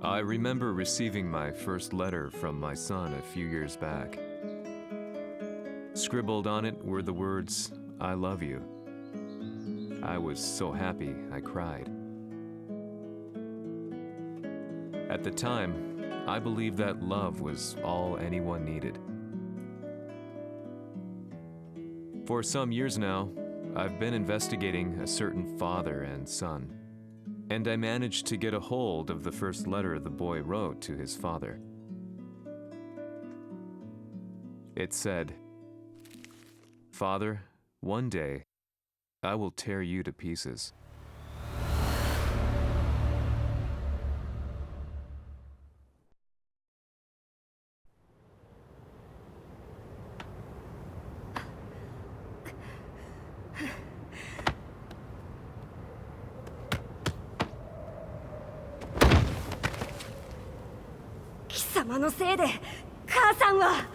I remember receiving my first letter from my son a few years back. Scribbled on it were the words, "I love you." I was so happy I cried. At the time, I believed that love was all anyone needed. For some years now, I've been investigating a certain father and son, and I managed to get a hold of the first letter the boy wrote to his father. It said, "Father, one day, I will tear you to pieces."貴様のせいで母さんは。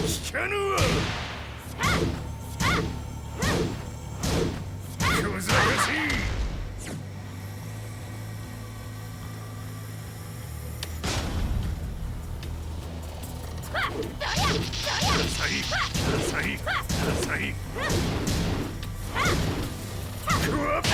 聞かぬわ。小賢しい。浅い。クワッパの。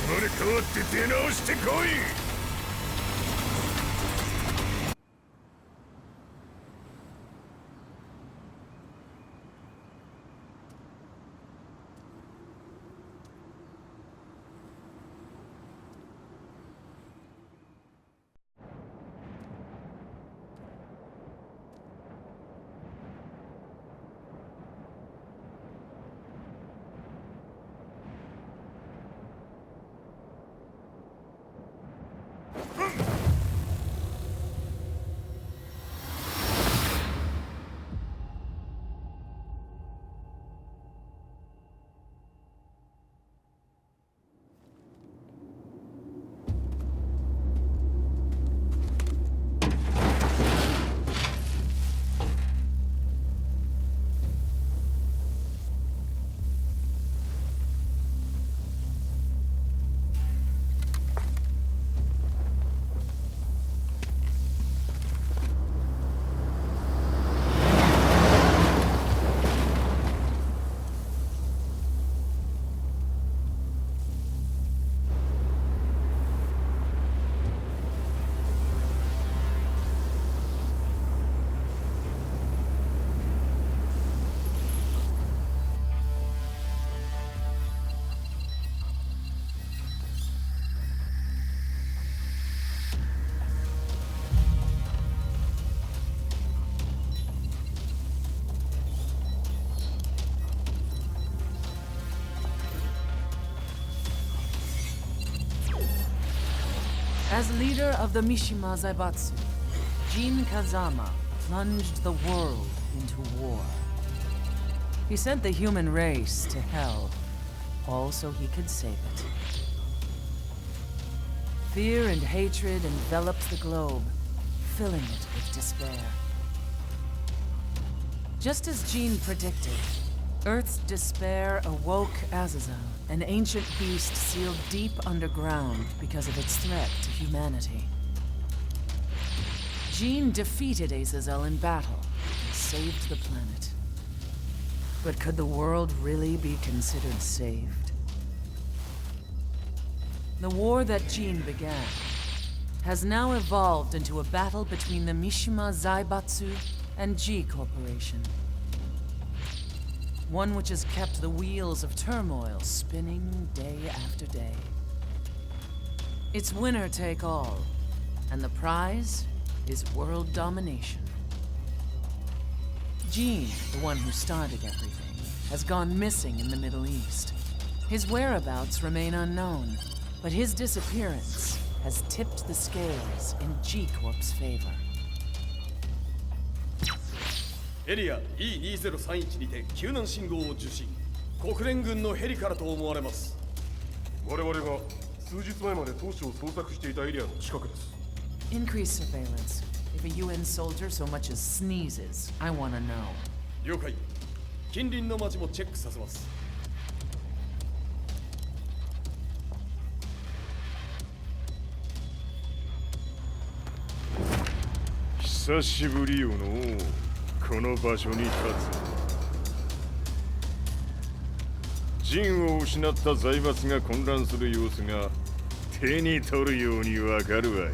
生まれ変わって出直してこい。As leader of the Mishima Zaibatsu, Jin Kazama plunged the world into war. He sent the human race to hell, all so he could save it. Fear and hatred enveloped the globe, filling it with despair. Just as Jin predicted, Earth's despair awoke Azazel, an ancient beast sealed deep underground because of its threat to humanity. Jin defeated Azazel in battle and saved the planet. But could the world really be considered saved? The war that Jin began has now evolved into a battle between the Mishima Zaibatsu and G Corporation. One which has kept the wheels of turmoil spinning day after day. It's winner take all, and the prize is world domination. Jin, the one who started everything, has gone missing in the Middle East. His whereabouts remain unknown, but his disappearance has tipped the scales in G-Corp's favor. エリア E2031 にて救難信号を受信。国連軍のヘリからと思われます。我々が数日前まで当初を捜索していたエリアの近くです。 Increase surveillance. If a UN soldier so much as sneezes, I want to know. 了解。近隣の町もチェックさせます。久しぶりよのこの場所に立つ。陣を失った財閥が混乱する様子が手に取るようにわかるわい。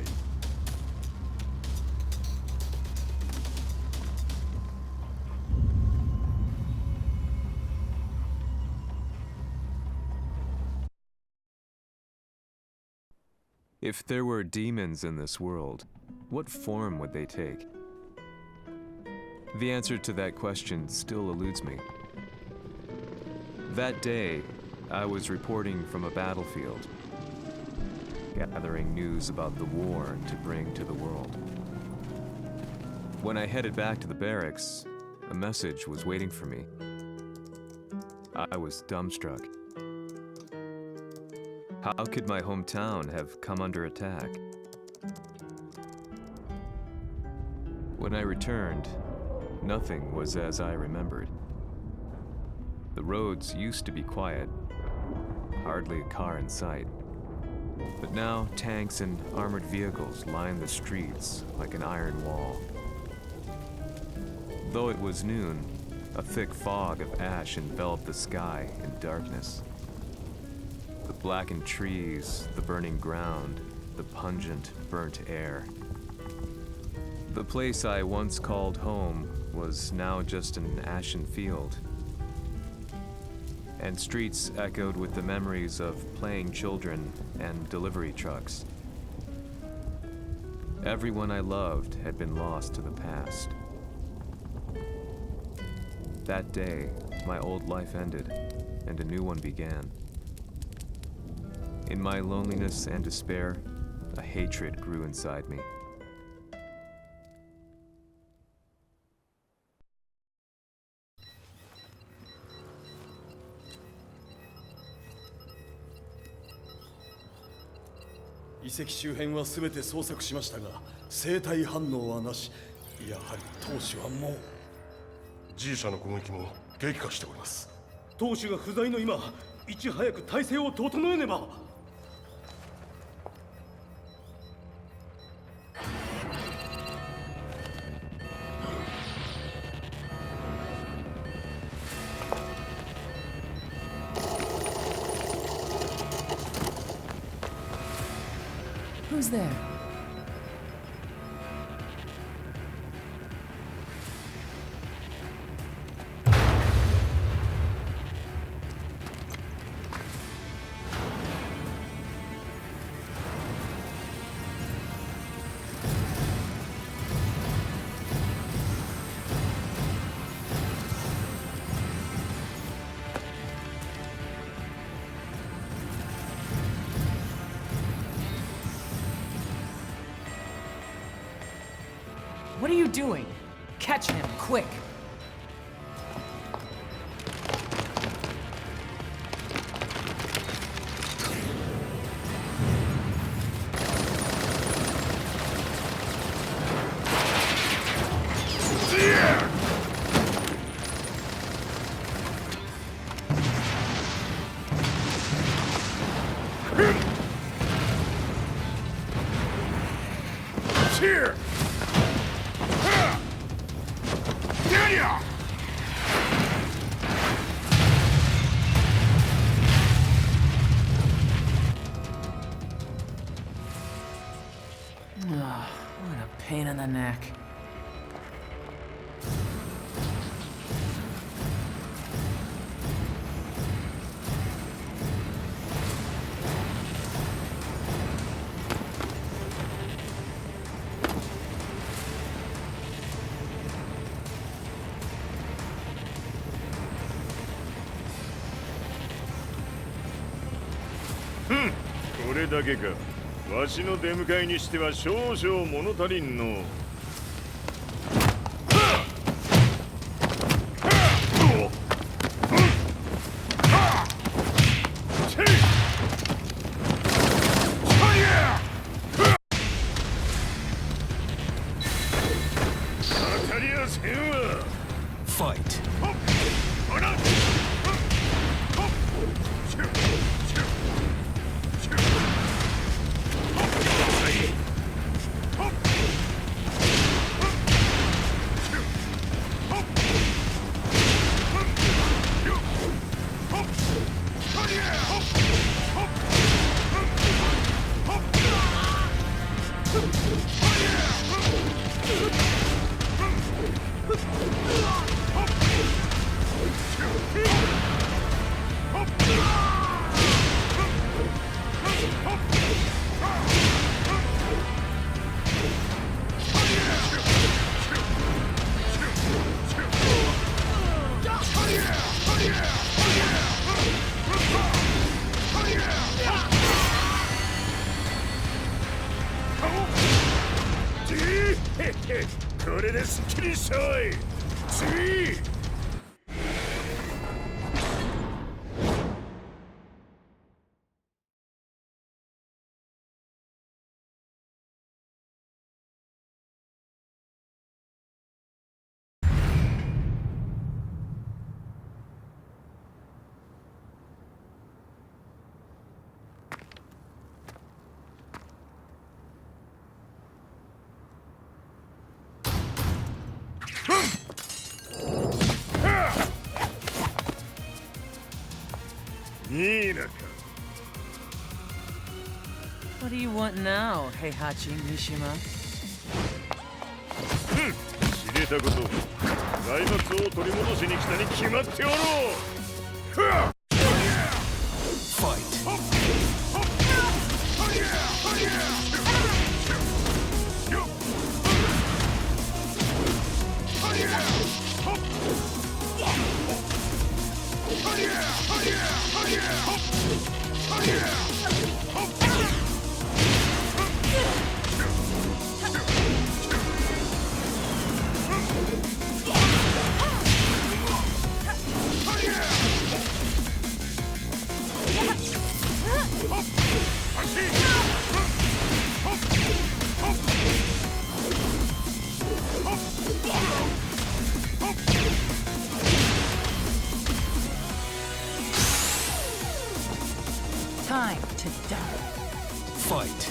If there were demons in this world, what form would they take? The answer to that question still eludes me. That day, I was reporting from a battlefield, gathering news about the war to bring to the world. When I headed back to the barracks, a message was waiting for me. I was dumbstruck. How could my hometown have come under attack? When I returned, nothing was as I remembered. The roads used to be quiet, hardly a car in sight. But now tanks and armored vehicles line the streets like an iron wall. Though it was noon, a thick fog of ash enveloped the sky in darkness. The blackened trees, the burning ground, the pungent, burnt air. The place I once called home was now just an ashen field. And streets echoed with the memories of playing children and delivery trucks. Everyone I loved had been lost to the past. That day, my old life ended, and a new one began. In my loneliness and despair, a hatred grew inside me.「遺跡周辺は全て捜索しましたが、生体反応はなし。やはり当主はもう。G 社の攻撃も激化しております。当主が不在の今、いち早く体制を整えねば。Who's there? What are you doing? Catch him, quick! Here! What a pain in the neck. Hmm. これだけか。わしの出迎えにしては少々物足りんの。Fight.これですっきりしたわい。次。What do you want now, Heihachi Mishima? 知れたこと。財閥を取り戻しに来たに決まっておろう。Fight. Time to die. Fight.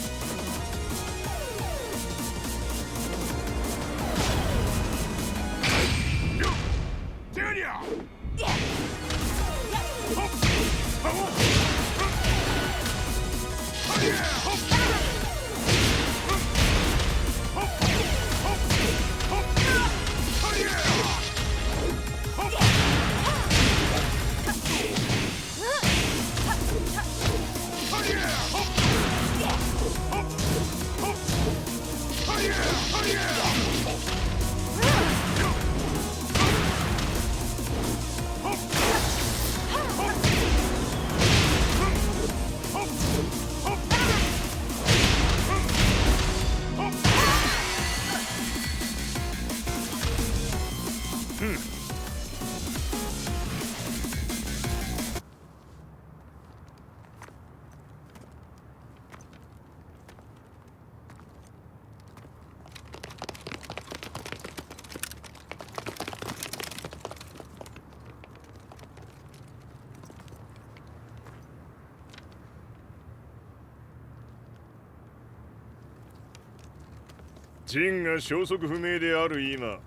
ジンが消息不明である今、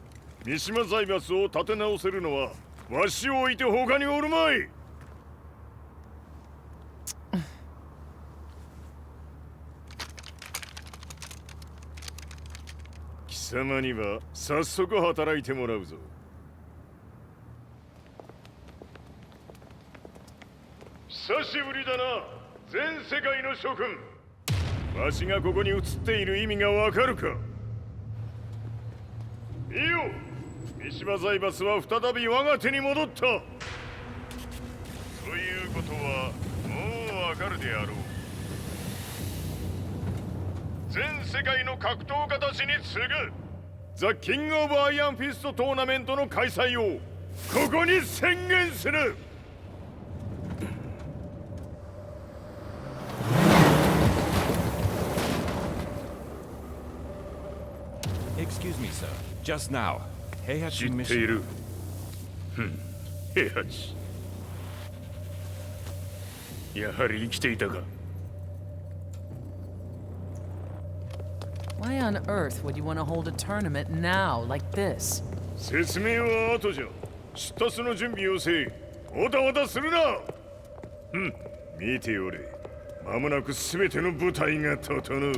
三島財閥を立て直せるのはわしを置いて他におるまい。貴様には早速働いてもらうぞ。久しぶりだな、全世界の諸君。わしがここに映っている意味がわかるか。いいよ、三島財閥は再び我が手に戻った。ということはもうわかるであろう。全世界の格闘家たちに次ぐザ・キング・オブ・アイアンフィストトーナメントの開催をここに宣言する。Excuse me, sir. Just now, 知 Heihachi ってい Mission. る。平八。やはり生きていたか。Why on earth would you want to hold a tournament now, like this? 説明は後じゃ。出立の準備をせえ。おたおたするな。見ておれ。まもなくすべての部隊が整う。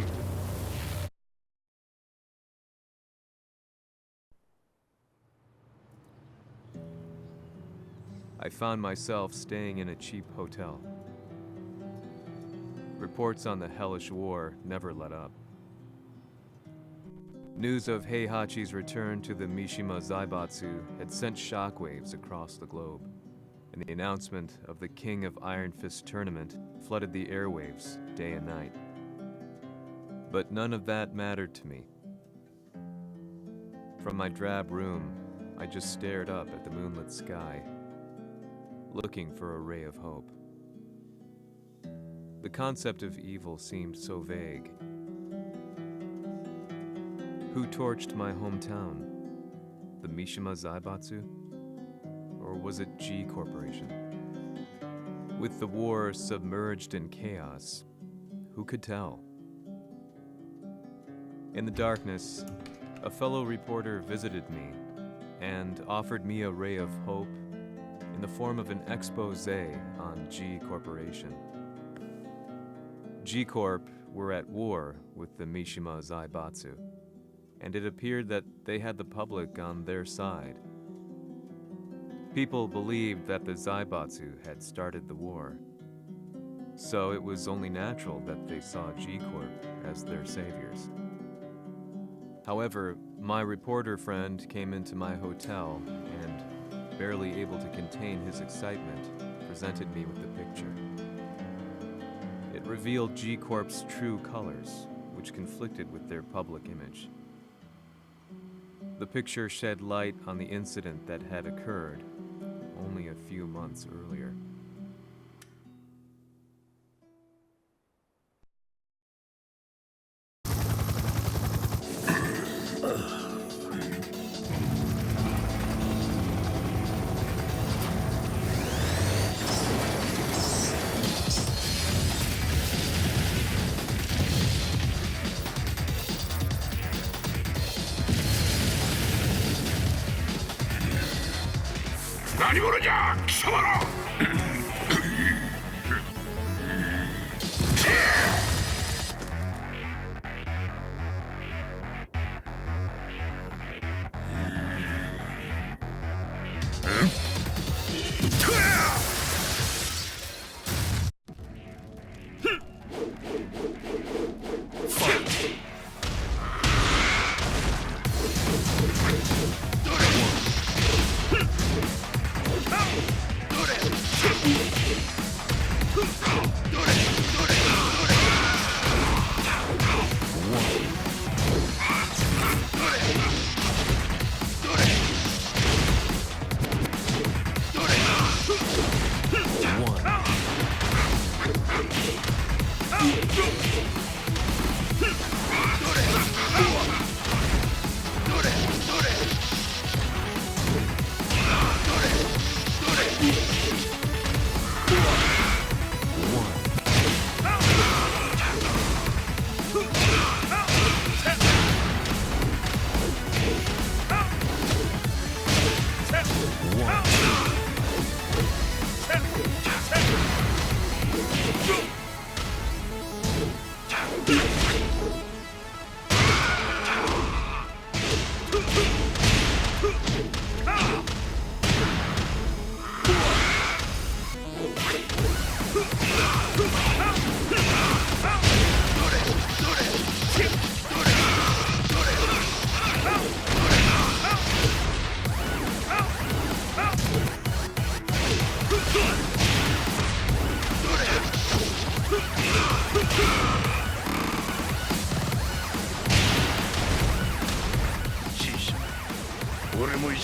I found myself staying in a cheap hotel. Reports on the hellish war never let up. News of Heihachi's return to the Mishima Zaibatsu had sent shockwaves across the globe, and the announcement of the King of Iron Fist tournament flooded the airwaves day and night. But none of that mattered to me. From my drab room, I just stared up at the moonlit sky, looking for a ray of hope. The concept of evil seemed so vague. Who torched my hometown? The Mishima Zaibatsu? Or was it G Corporation? With the war submerged in chaos, who could tell? In the darkness, a fellow reporter visited me and offered me a ray of hope in the form of an expose on G Corporation. G Corp were at war with the Mishima Zaibatsu, and it appeared that they had the public on their side. People believed that the Zaibatsu had started the war, so it was only natural that they saw G Corp as their saviors. However, my reporter friend came into my hotel and, barely able to contain his excitement, presented me with the picture. It revealed G Corp's true colors, which conflicted with their public image. The picture shed light on the incident that had occurred only a few months earlier.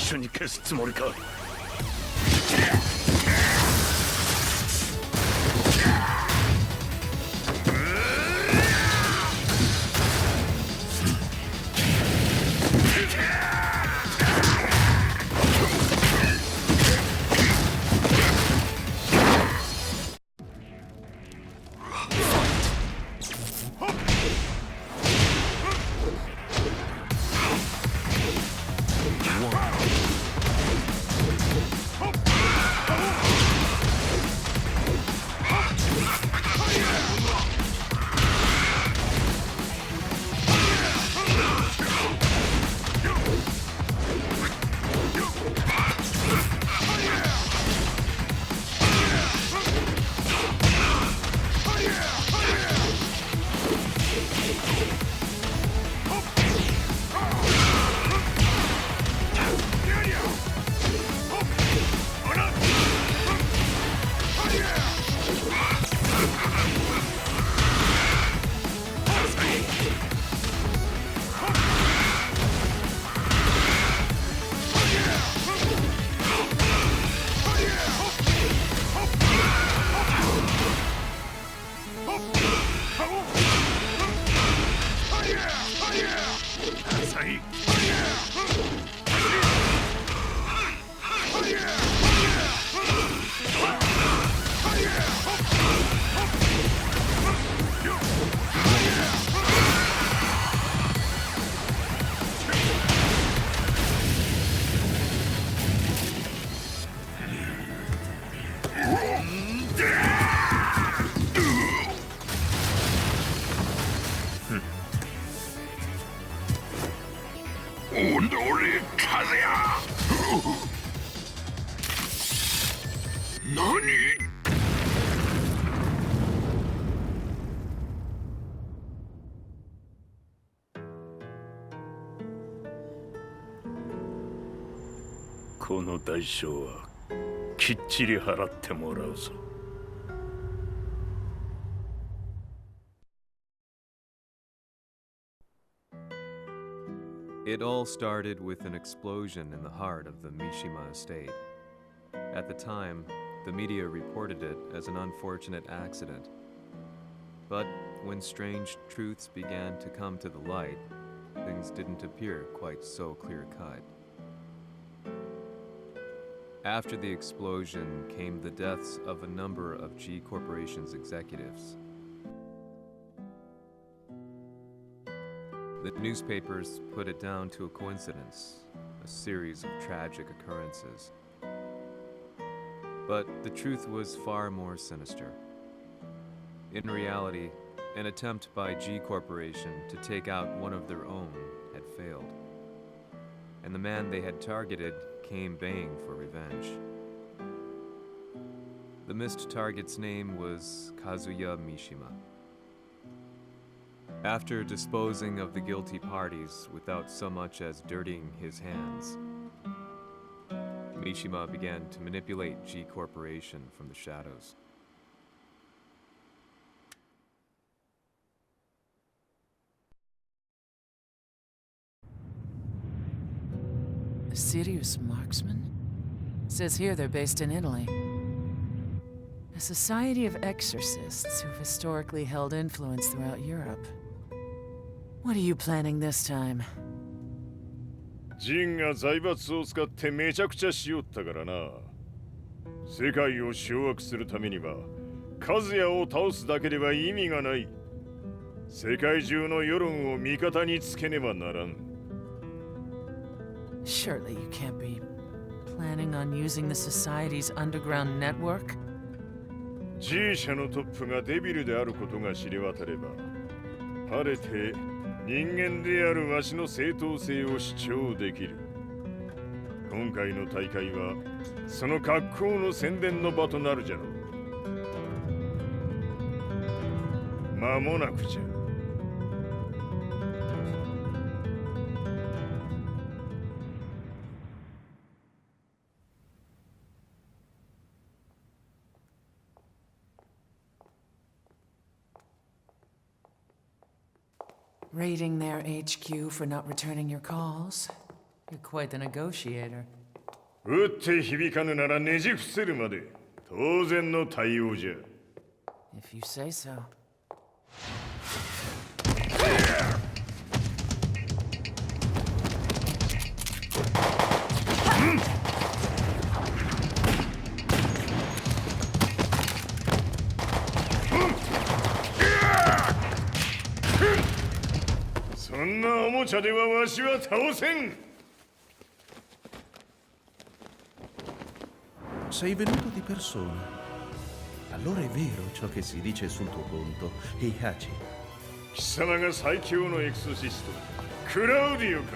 緒に消すつもりか。この代償はきっちり払ってもらうぞ。It all started with an explosion in the heart of the Mishima estate. At the time, the media reported it as an unfortunate accident. But when strange truths began to come to the light, things didn't appear quite so clear-cut. After the explosion came the deaths of a number of G Corporation's executives. The newspapers put it down to a coincidence, a series of tragic occurrences. But the truth was far more sinister. In reality, an attempt by G Corporation to take out one of their own had failed, and the man they had targeted came baying for revenge. The missed target's name was Kazuya Mishima. After disposing of the guilty parties without so much as dirtying his hands, Mishima began to manipulate G Corporation from the shadows. A serious marksman? Says here they're based in Italy. A society of exorcists who've historically held influence throughout Europe. What are you planning this time? ジンが財閥を使ってめちゃくちゃしよったからな。世界を掌握するためにはカズヤを倒すだけでは意味がない。世界中の世論を味方につけねばならん。Surely you can't be planning on using the society's underground network? G 社のトップがデビルであることが知れ渡れば、晴れて人間であるわしの正当性を主張できる。今回の大会はその格好の宣伝の場となるじゃろう。間もなくじゃ。Raiding their HQ for not returning your calls? You're quite the negotiator. 打って響かぬならねじ伏せるまで当然の対応じゃ。 If you say so. そんなおもちゃではわしは倒せん。 Sei venuto di persona. Allora è vero ciò che si dice sul tuo conto, Heihachi. 貴様が最強のエクソシストクラウディオか。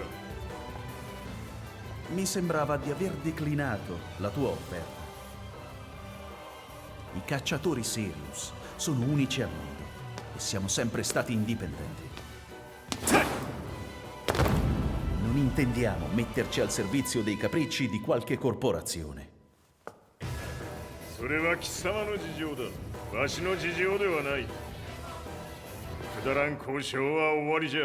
Mi sembrava di aver declinato la tua offerta. I cacciatori Sirius sono unici al mondo e siamo sempre stati indipendenti. Non intendiamo metterci al servizio dei capricci di qualche corporazione. それは貴様の事情だ。わしの事情ではない。くだらん交渉は終わりじゃ。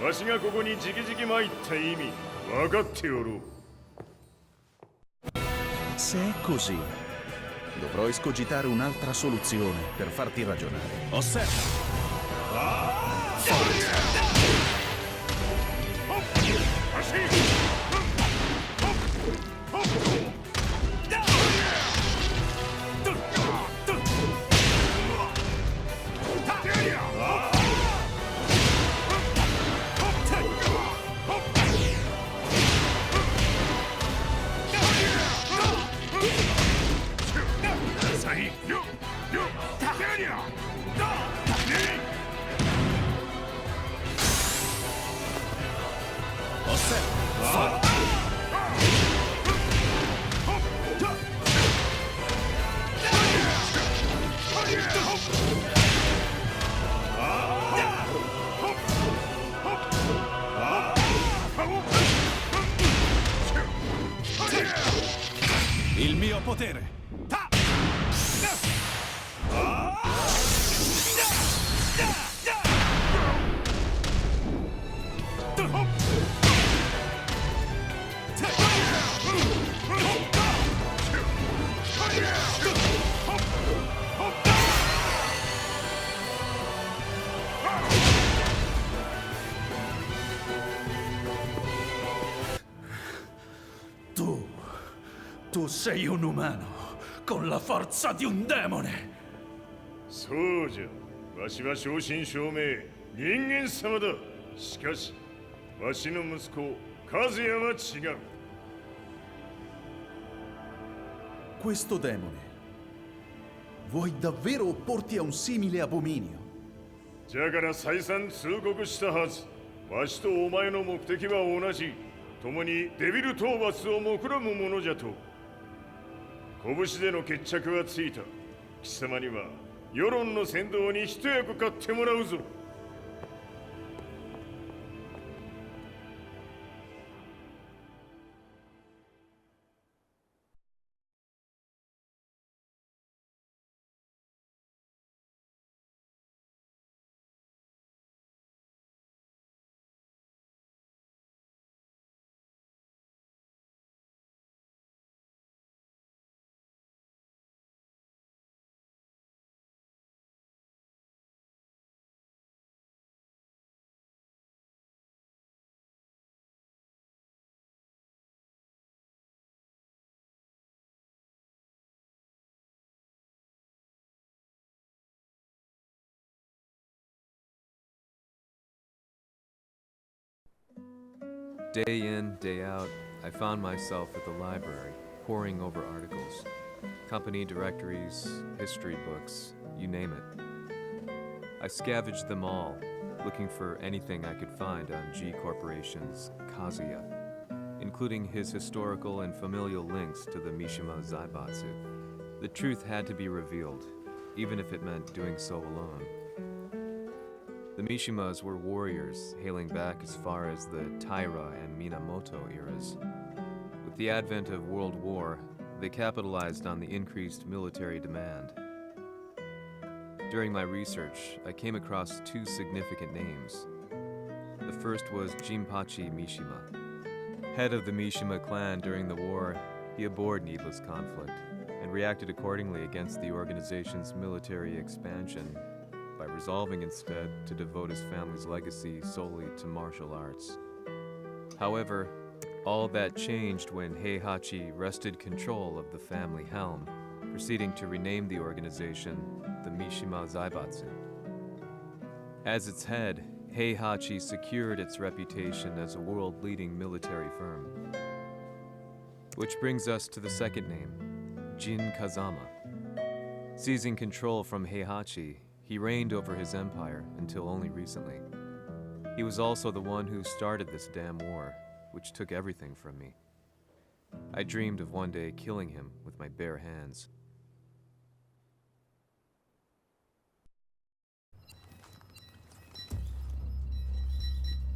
わしがここに直々参った意味分かっておろう。 Se è così, dovrò escogitare un'altra soluzione per farti ragionare. Osserva! Il mio potere! Tu sei un umano con la forza di un demone. そうじゃ。わしは正真正銘人間様だ。しかしわしの息子和也は違う。 Questo demone, vuoi davvero opporti a un simile abominio? じゃから再三通告したはず。わしとお前の目的は同じ。共にデビル討伐を目論むものじゃと。拳での決着はついた。貴様には世論の先導に一役買ってもらうぞ。 Day in, day out, I found myself at the library, poring over articles. Company directories, history books, you name it. I scavenged them all, looking for anything I could find on G Corporation's Kazuya, including his historical and familial links to the Mishima Zaibatsu. The truth had to be revealed, even if it meant doing so alone. The Mishimas were warriors hailing back as far as the Taira and Minamoto eras. With the advent of World War, they capitalized on the increased military demand. During my research, I came across two significant names. The first was Jinpachi Mishima. Head of the Mishima clan during the war, he abhorred needless conflict and reacted accordingly against the organization's military expansion by resolving instead to devote his family's legacy solely to martial arts. However, all that changed when Heihachi wrested control of the family helm, proceeding to rename the organization the Mishima Zaibatsu. As its head, Heihachi secured its reputation as a world-leading military firm. Which brings us to the second name, Jin Kazama. Seizing control from Heihachi, he reigned over his empire until only recently. He was also the one who started this damn war, which took everything from me. I dreamed of one day killing him with my bare hands.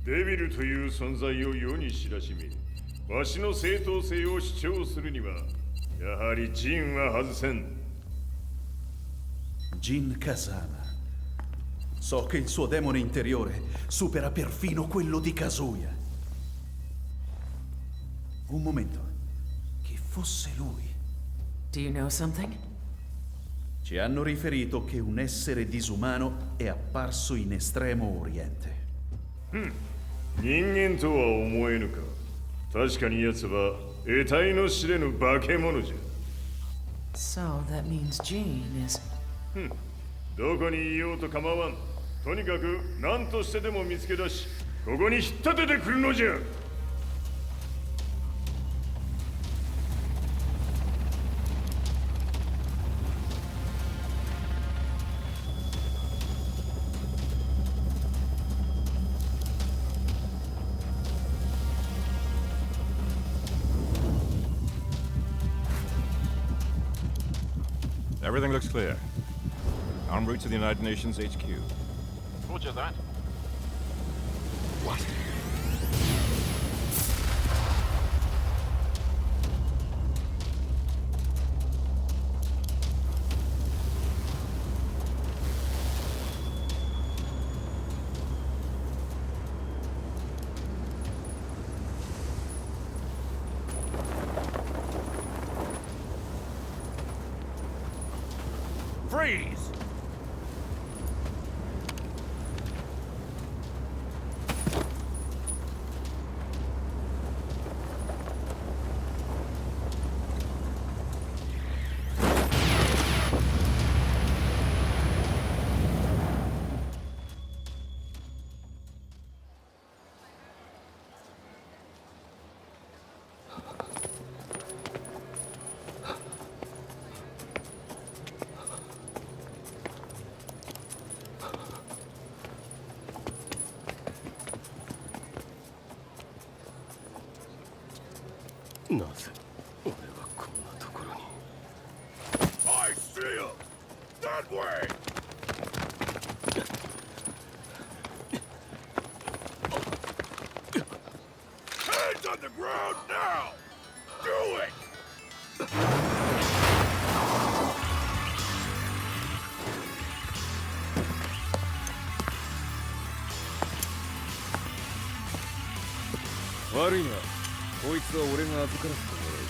Devil という存在を世に知らしめ、わしの正当性を主張するには、やはりジンは外せん。Jin Kazama. So che il suo demone interiore supera perfino quello di Kazuya. Un momento. Chi fosse lui? Do you know something? Ci hanno riferito che un essere disumano è apparso in Estremo Oriente. 人間とは思えぬか。確かに奴は得体の知れぬ化け物じゃ。 So that means Jean is... どこにいようと構わん。とにかく何としてでも見つけ出し、ここに引っ立ててくるのじゃ。Everything looks clear. En route to the United Nations HQ. Roger that. What? Freeze! I see him! That way! Hands on the ground now! Do it! Worry not. こいつは俺が預からせてもらう。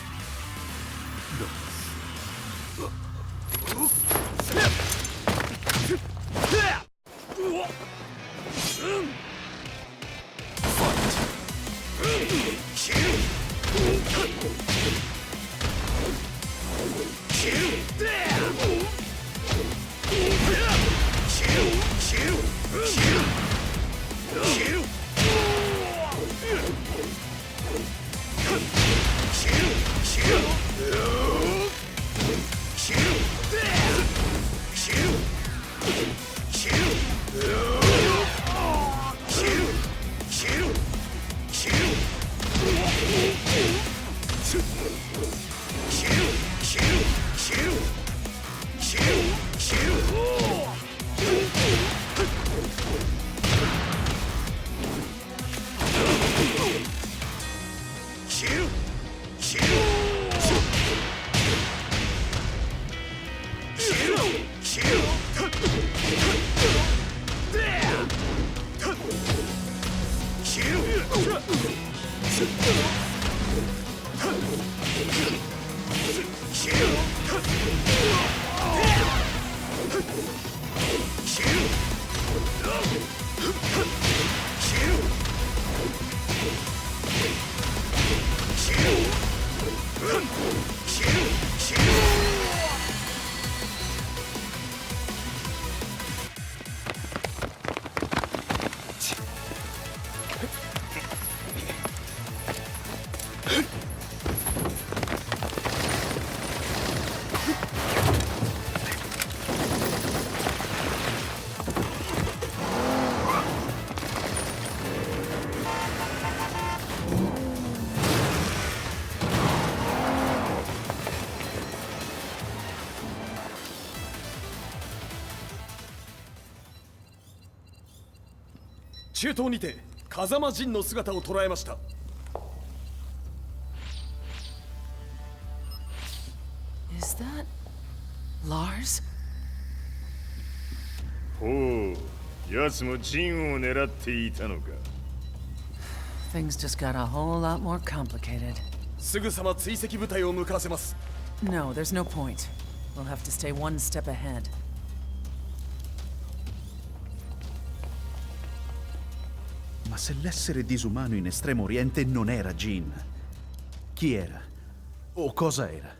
中東にて風間陣の姿を捉えました。 Is that Lars? ほう、奴もジンを狙っていたのか。 Things just got a whole lot more complicated. すぐさま追跡部隊を向かわせます。 No, there's no point. We'll have to stay one step ahead. Ma se l'essere disumano in Estremo Oriente non era Jin, chi era? O cosa era?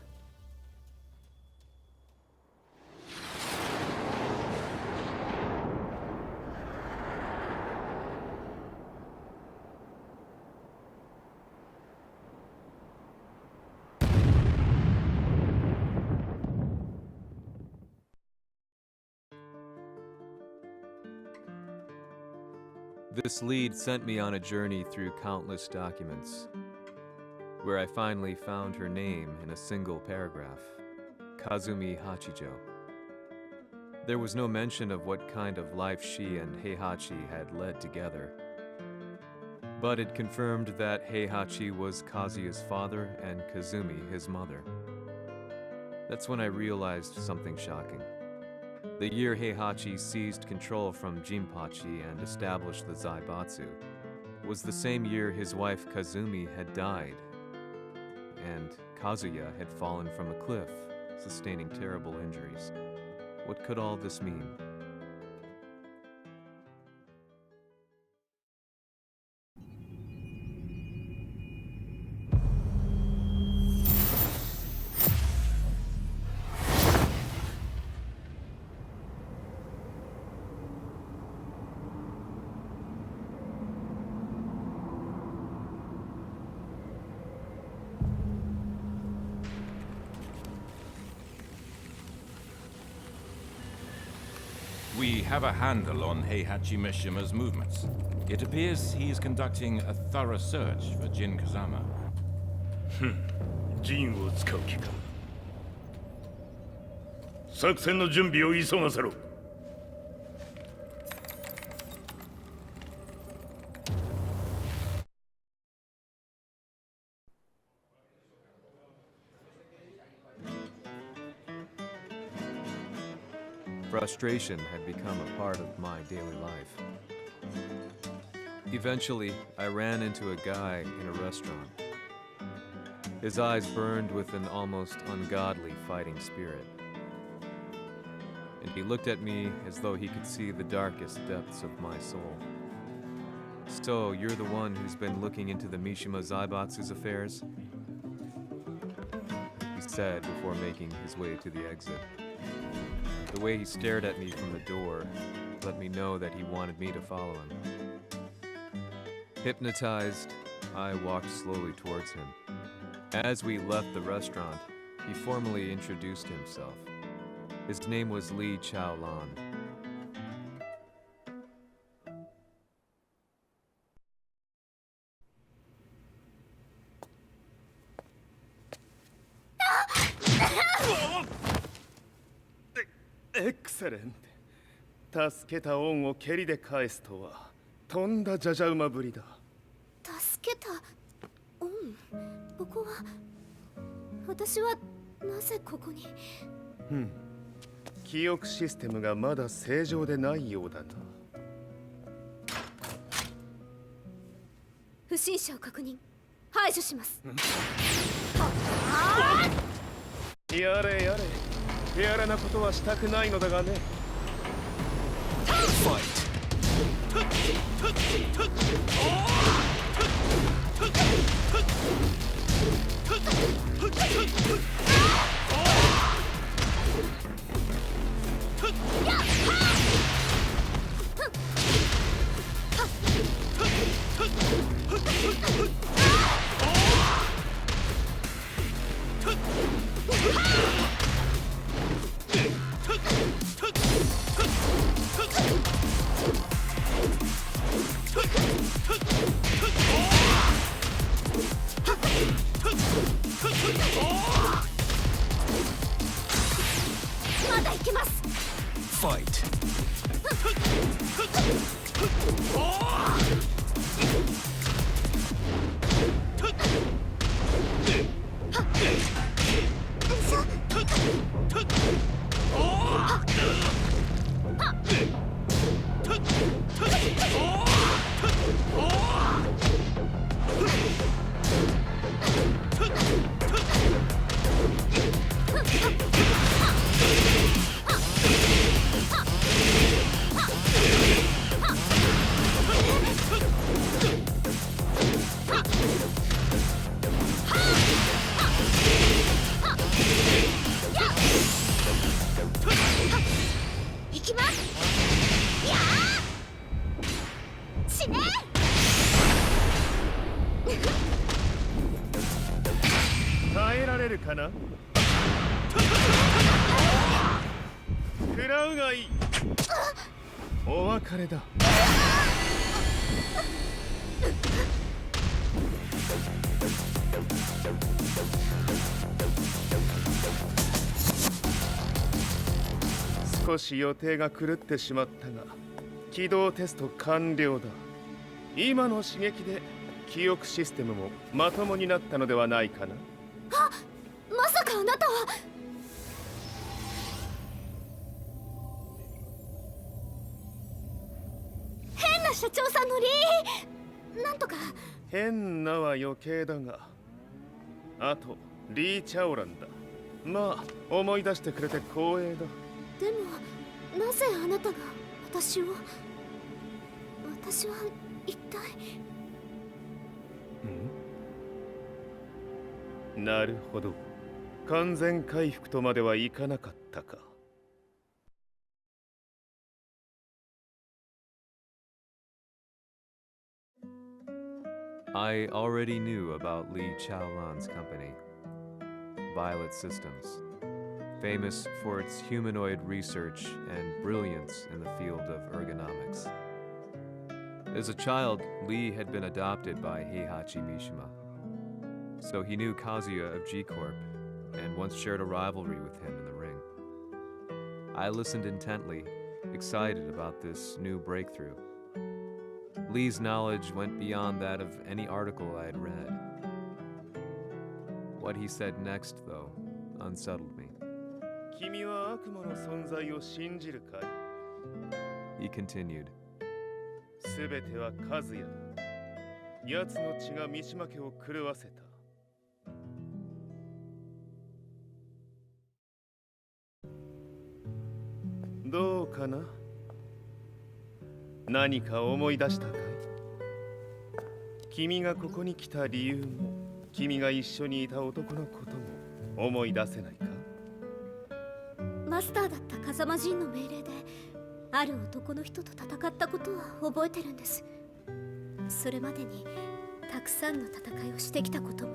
This lead sent me on a journey through countless documents, where I finally found her name in a single paragraph, Kazumi Hachijo. There was no mention of what kind of life she and Heihachi had led together, but it confirmed that Heihachi was Kazuya's father and Kazumi his mother. That's when I realized something shocking. The year Heihachi seized control from Jinpachi and established the Zaibatsu was the same year his wife Kazumi had died, and Kazuya had fallen from a cliff, sustaining terrible injuries. What could all this mean? We have a handle on Heihachi Mishima's movements. It appears he is conducting a thorough search for Jin Kazama. ジンを使う気か。作戦の準備を急がせろ。 Frustration had become a part of my daily life. Eventually, I ran into a guy in a restaurant. His eyes burned with an almost ungodly fighting spirit. And he looked at me as though he could see the darkest depths of my soul. So, you're the one who's been looking into the Mishima Zaibatsu's affairs? He said before making his way to the exit. The way he stared at me from the door let me know that he wanted me to follow him. Hypnotized, I walked slowly towards him. As we left the restaurant, he formally introduced himself. His name was Li Chaolan. Excellent. 助けた恩を蹴りで返すとはとんだじゃじゃ馬ぶりだ。助けた恩。ここは私はなぜここに。記憶システムがまだ正常でないようだな。不審者を確認。排除します。やれやれ。手荒なことはしたくないのだがね。まだ行けます。Fight! 行きます。やあ死ね。耐えられるかな。食らうがいい。お別れだ。少し予定が狂ってしまったが、起動テスト完了だ。今の刺激で記憶システムもまともになったのではないかな。あ、まさかあなたは。変な社長さんのリーなんとか。変なは余計だが、あとリー・チャオランだ。まあ思い出してくれて光栄だ。でもなぜあなたが私は一体。なるほど、完全回復とまではいかなかったか。I already knew about Li Chaolan's company, Violet Systems, famous for its humanoid research and brilliance in the field of ergonomics. As a child, Li had been adopted by Heihachi Mishima, so he knew Kazuya of G-Corp and once shared a rivalry with him in the ring. I listened intently, excited about this new breakthrough. Lee's knowledge went beyond that of any article I had read. What he said next, though, unsettled me. 君は悪魔の存在を信じるかい? He continued. すべてはカズヤだ。奴の血が三島家を狂わせた。どうかな？何か思い出したかい？君がここに来た理由も、君が一緒にいた男のことも思い出せないか？マスターだった風間陣の命令である男の人と戦ったことは覚えてるんです。それまでにたくさんの戦いをしてきたことも。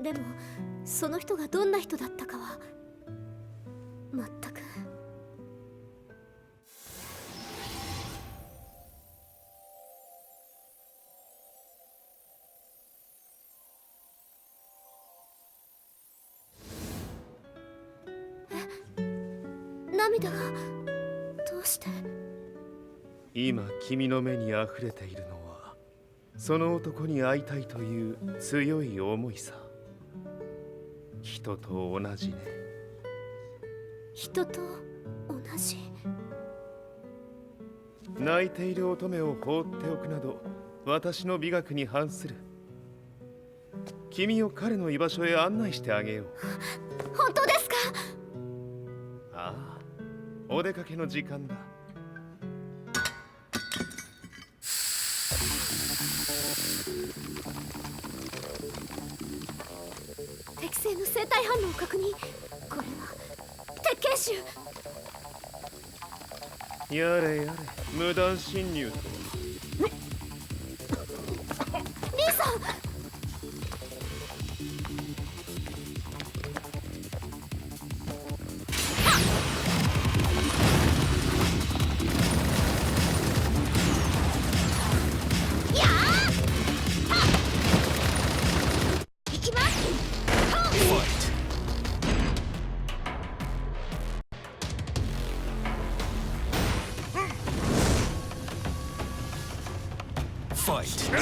でもその人がどんな人だったかは全く。涙がどうして？今君の目に溢れているのはその男に会いたいという強い思いさ。人と同じね。人と同じ。泣いている乙女を放っておくなど私の美学に反する。君を彼の居場所へ案内してあげよう。本当ですか？ああ、お出かけの時間だ。適正の生体反応を確認。これは鉄拳臭。やれやれ、無断侵入だ。リーさん。Fight.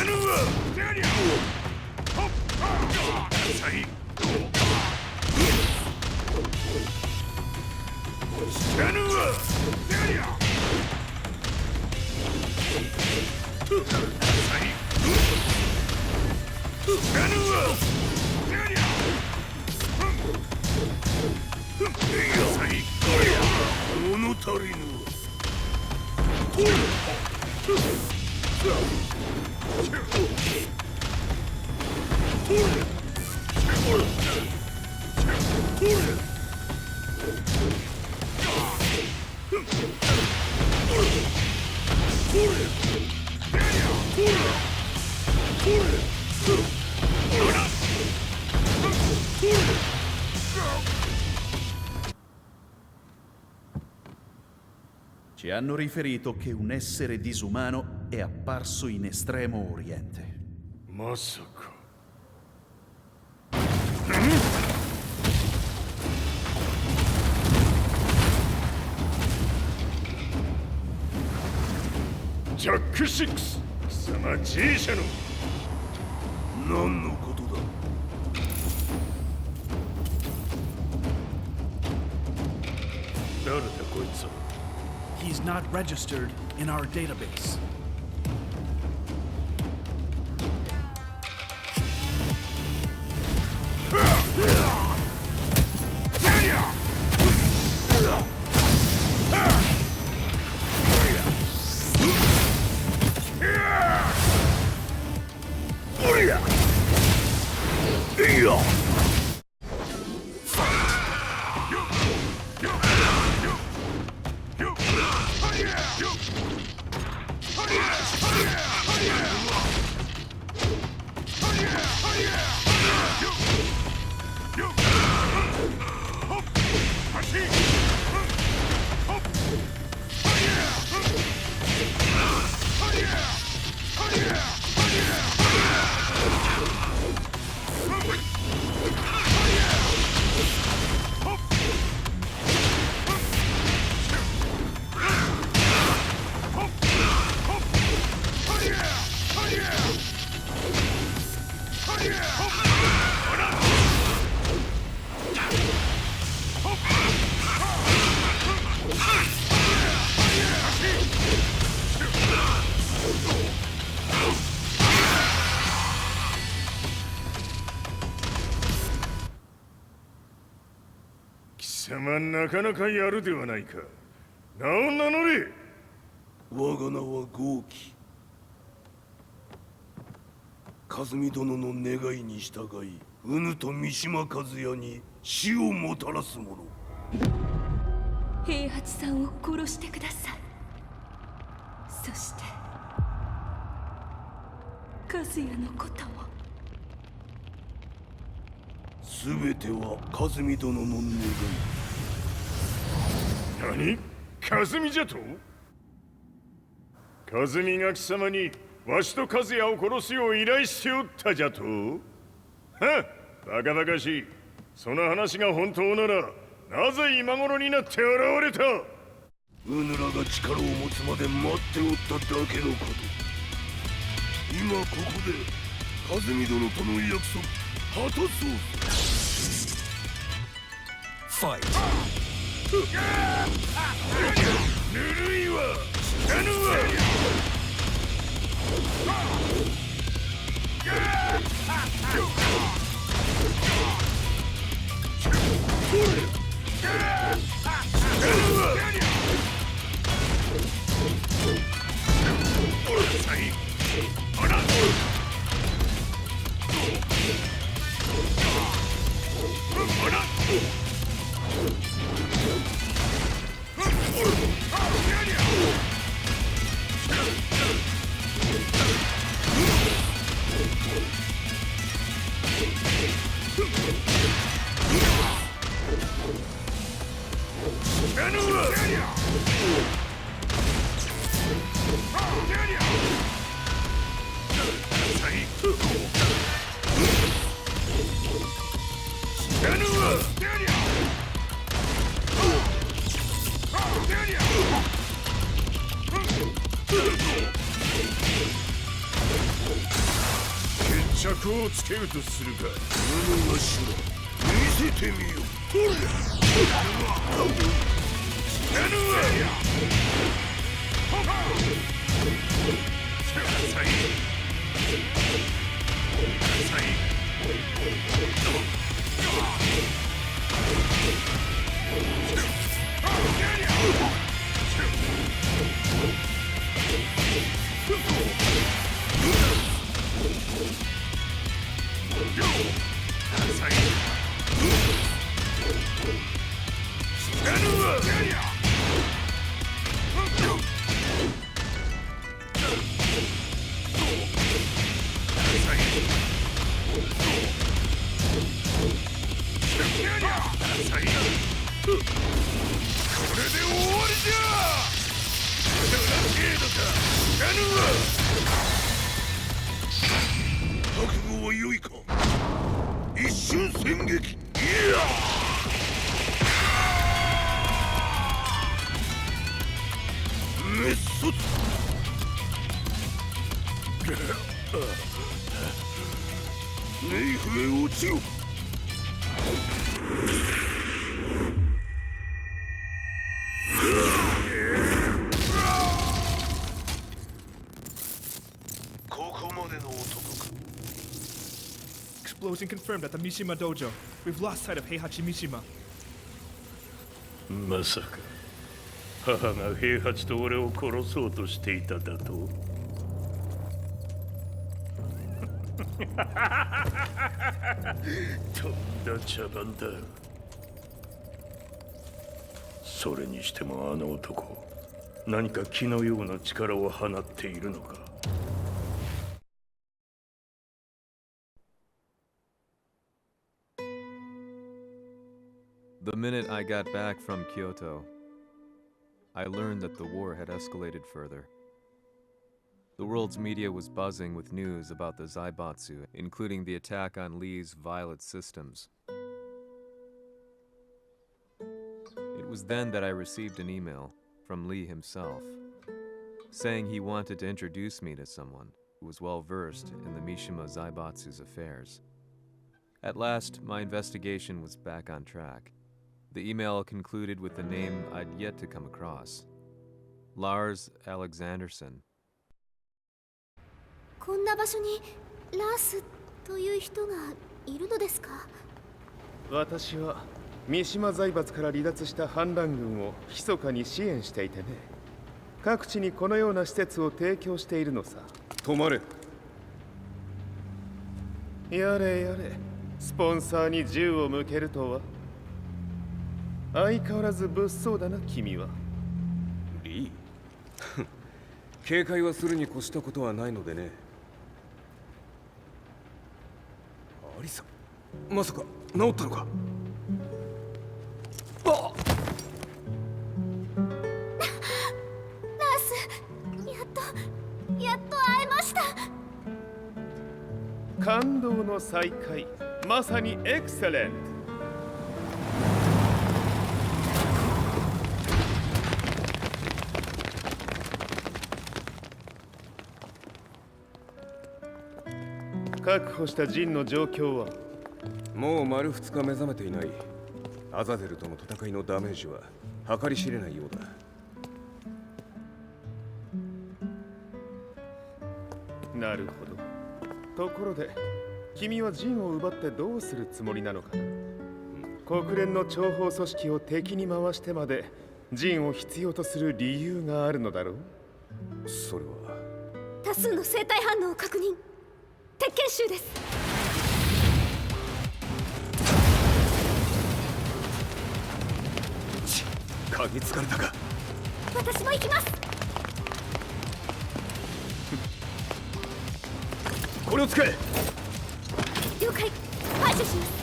Ci hanno riferito che un essere disumano è apparso in Estremo Oriente. まさか。ジャック6貴様 G 社の何のことだ。誰だこいつは。 He's not registered in our database.貴様なかなかやるではないか。名を名乗れ。我が名は豪輝。和美殿の願いに従い、うぬと三島和也に死をもたらす者。平八さんを殺してください。そして和也のことも。すべては和美殿の願い。何？和美じゃと？和美が貴様にわしと和也を殺すよう依頼しておったじゃと？はっ、バカバカしい。その話が本当ならなぜ今頃になって現れた？うぬらが力を持つまで待っておっただけのこと。今ここで和美殿との約束果たそう。Fight. ぬるいわ、知らぬわ。格をつけるとするか。無のわしら見せてみよ。ほれ死なぬわ。覚悟は良いか。一瞬戦撃。滅卒。冥府へ落ちよ。ここまでの男か。Explosion confirmed at the Mishima dojo. We've lost sight of Heihachi Mishima. まさか母が平八と俺を殺そうとしていただと。とんだ茶番だ。それにしてもあの男、何か気のような力を放っているのか。The minute I got back from Kyoto, I learned that the war had escalated further. The world's media was buzzing with news about the Zaibatsu, including the attack on Lee's Violet systems. It was then that I received an email from Lee himself, saying he wanted to introduce me to someone who was well versed in the Mishima Zaibatsu's affairs. At last, my investigation was back on track. The email concluded with a name I'd yet to come across. Lars Alexanderson. こんな場所にラースという人がいるのですか？私は三島財閥から離脱した反乱軍を密かに支援していてね。各地にこのような施設を提供しているのさ。止まれ。やれやれ、スポンサーに銃を向けるとは。相変わらず物騒だな君は。リー警戒はするに越したことはないのでね。アリサ、まさか治ったのか？ラース、やっと会えました。感動の再会、まさにエクセレント。確保したジンの状況は？もう丸2日目覚めていない。アザゼルとの戦いのダメージは計り知れないようだ。なるほど。ところで君はジンを奪ってどうするつもりなのかな？国連の諜報組織を敵に回してまでジンを必要とする理由があるのだろう？それは多数の生体反応を確認。鉄拳衆です。嗅ぎつかれたか。私も行きます。これを使え。了解。排除します。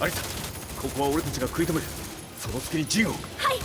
アリサ、ここは俺たちが食い止める。その隙にジンを。はい。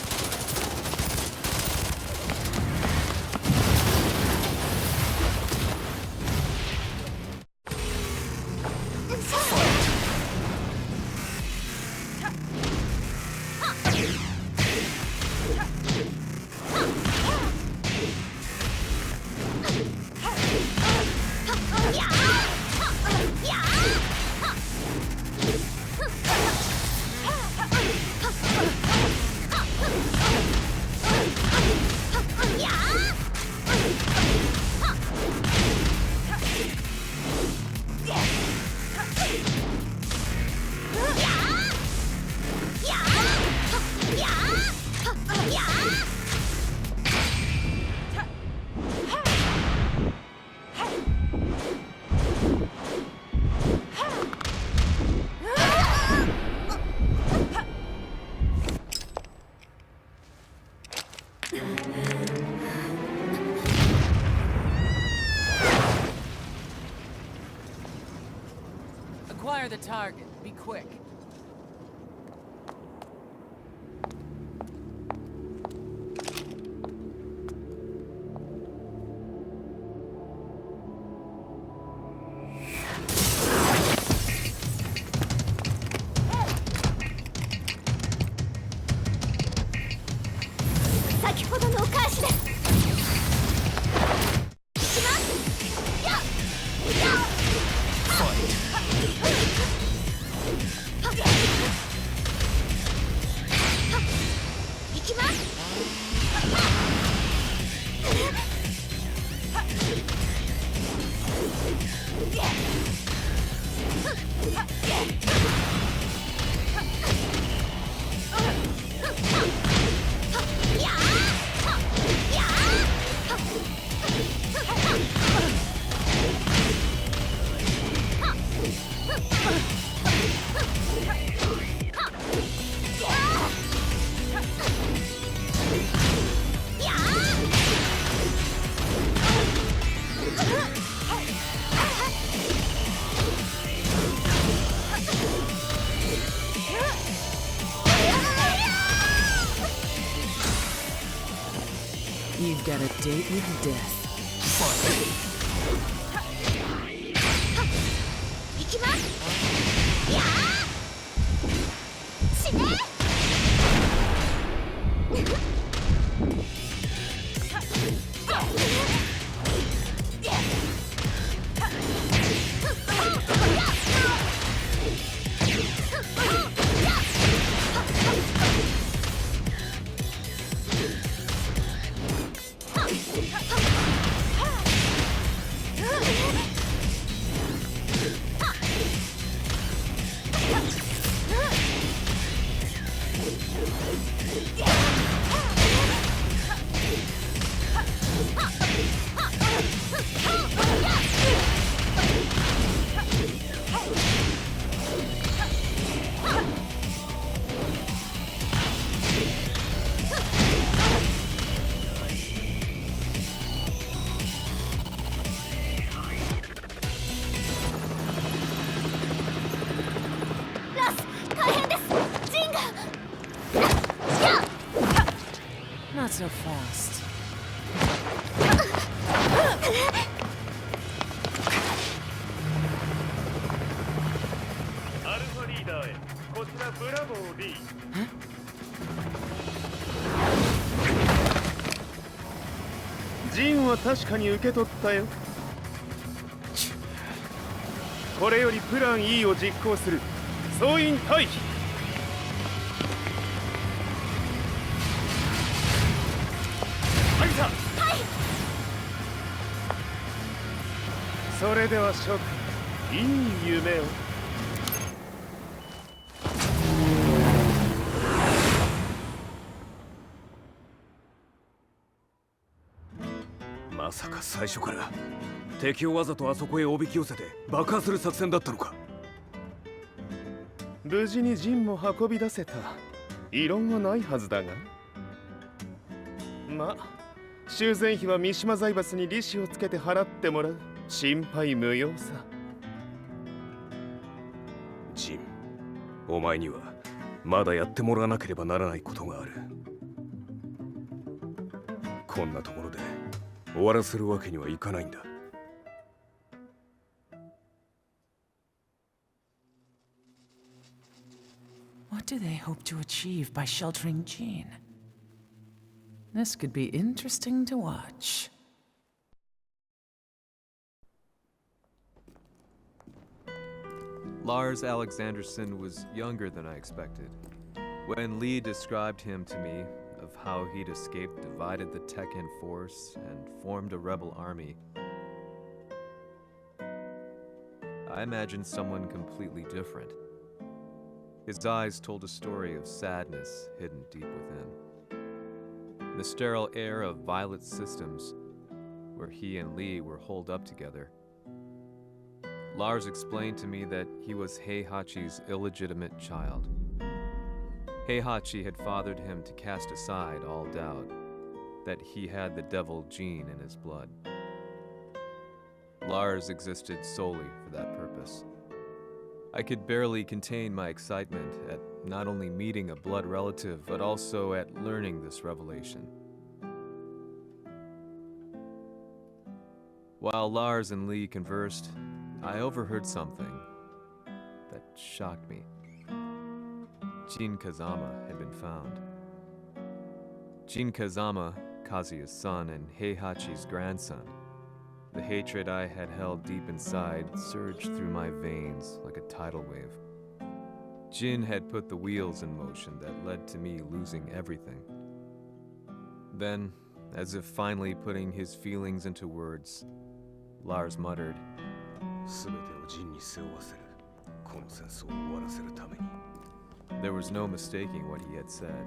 Fire the target. Be quick. You've got a date with death. Not so fast. アルファリーダーへこちらブラボー D ジンは確かに受け取ったよこれよりプラン E を実行する総員退避それでは諸君いい夢をまさか最初から敵をわざとあそこへおびき寄せて爆破する作戦だったのか無事にジンも運び出せた異論はないはずだがま修繕費は三島財閥に利子をつけて払ってもらう心配無用さジンお前にはまだやってもらわなければならないことがあるこんなところで終わらせるわけにはいかないんだWhat do they hope to achieve by sheltering Jean? This could be interesting to watch. Lars Alexanderson was younger than I expected. When Lee described him to me, of how he'd escaped, divided the TEKKEN force, and formed a rebel army, I imagined someone completely different. His eyes told a story of sadness hidden deep within. In the sterile air of Violet Systems, where he and Lee were holed up together, Lars explained to me that he was Heihachi's illegitimate child. Heihachi had fathered him to cast aside all doubt that he had the devil gene in his blood. Lars existed solely for that purpose. I could barely contain my excitement at not only meeting a blood relative, but also at learning this revelation. While Lars and Lee conversed, I overheard something that shocked me. Jin Kazama had been found. Jin Kazama, Kazuya's son and Heihachi's grandson. The hatred I had held deep inside surged through my veins like a tidal wave. Jin had put the wheels in motion that led to me losing everything. Then, as if finally putting his feelings into words, Lars muttered, There was no mistaking what he had said.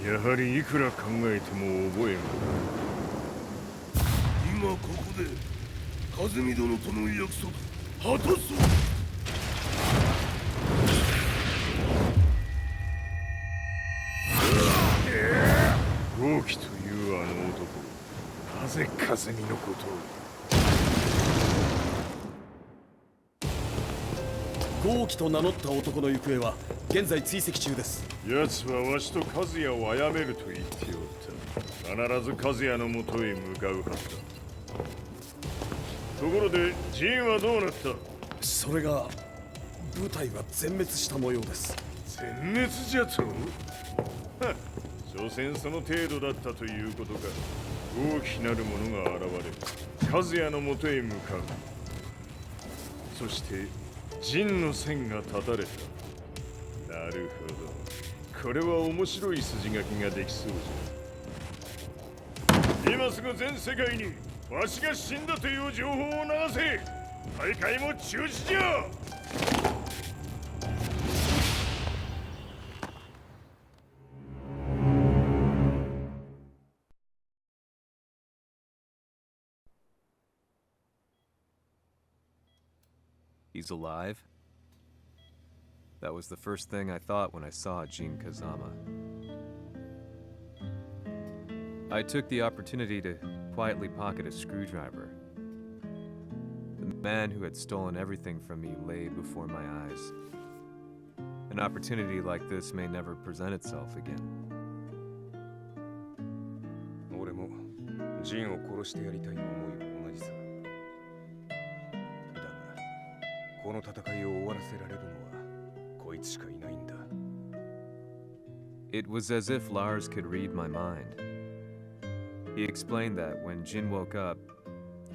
やはりいくら考えても覚えん。今ここで和美殿との約束果たそう。豪輝というあの男、なぜ和美のことを。豪輝と名乗った男の行方は現在追跡中です。奴はわしと和也を殺めると言っておった。必ず和也のもとへ向かうはずだ。ところでジンはどうなった？それが部隊は全滅した模様です。全滅じゃと？はっ、所詮その程度だったということか。大きなるものが現れ、和也のもとへ向かう。そして陣の線が断たれた。なるほど。これは面白い筋書きができそうじゃ。今すぐ全世界にわしが死んだという情報を流せ。大会も中止じゃ。He's alive? That was the first thing I thought when I saw Jin Kazama. I took the opportunity to quietly pocket a screwdriver. The man who had stolen everything from me lay before my eyes. An opportunity like this may never present itself again. 俺もジンを殺してやりたい思いは同じさ。だが、この戦いを終わらせられるのはこいつしかいないんだ。It was as if Lars could read my mind. He explained that when Jin woke up,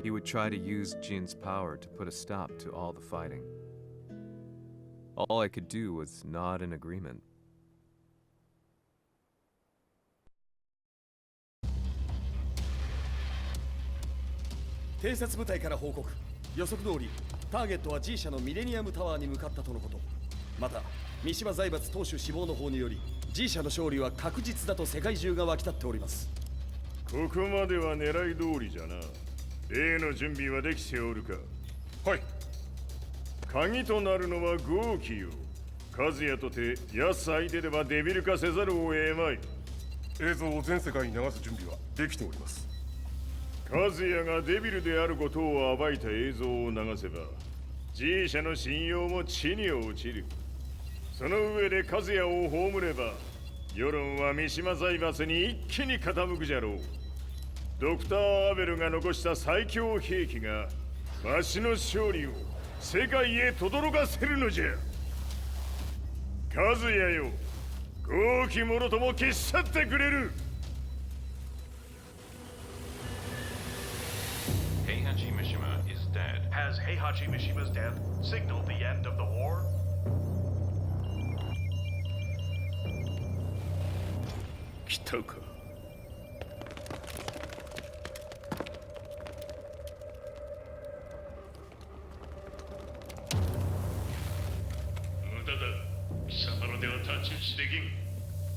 he would try to use Jin's power to put a stop to all the fighting. All I could do was nod in agreement. 偵察部隊から報告。予測通り、ターゲットは G 社のミレニアムタワーに向かったとのこと。また、三島財閥当主死亡の方により、G 社の勝利は確実だと世界中が沸き立っております。ここまでは狙い通りじゃな。例の準備はできておるか。はい。鍵となるのは豪輝よ。和也とて奴相手ではデビル化せざるを得まい。映像を全世界に流す準備はできております。和也がデビルであることを暴いた映像を流せば G 社の信用も地に落ちる。その上で和也を葬れば世論は三島財閥に一気に傾くじゃろう。ドクター・アベルが残した最強兵器がわしの勝利を世界へ轟かせるのじゃ。和也よ、豪輝者とも消し去ってくれる。Heihachi Mishima is dead. Has Heihachi Mishima's death signaled the end of the war? 来たか。無駄だ。貴様のでは太刀打ちできん。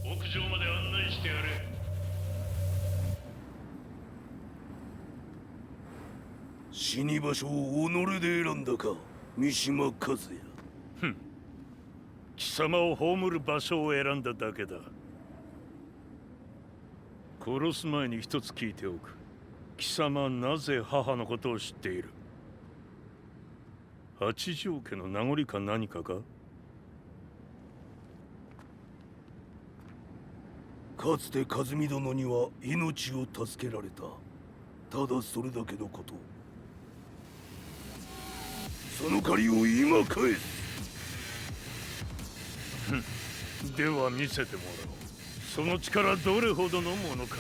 屋上まで案内してやれ。死に場所を己で選んだか、三島和也。貴様を葬る場所を選んだだけだ。殺す前に一つ聞いておく。貴様はなぜ母のことを知っている？八条家の名残か何かか？かつて和美殿には命を助けられた。ただそれだけのこと。その借りを今返す。では見せてもらおう。その力どれほどのものか。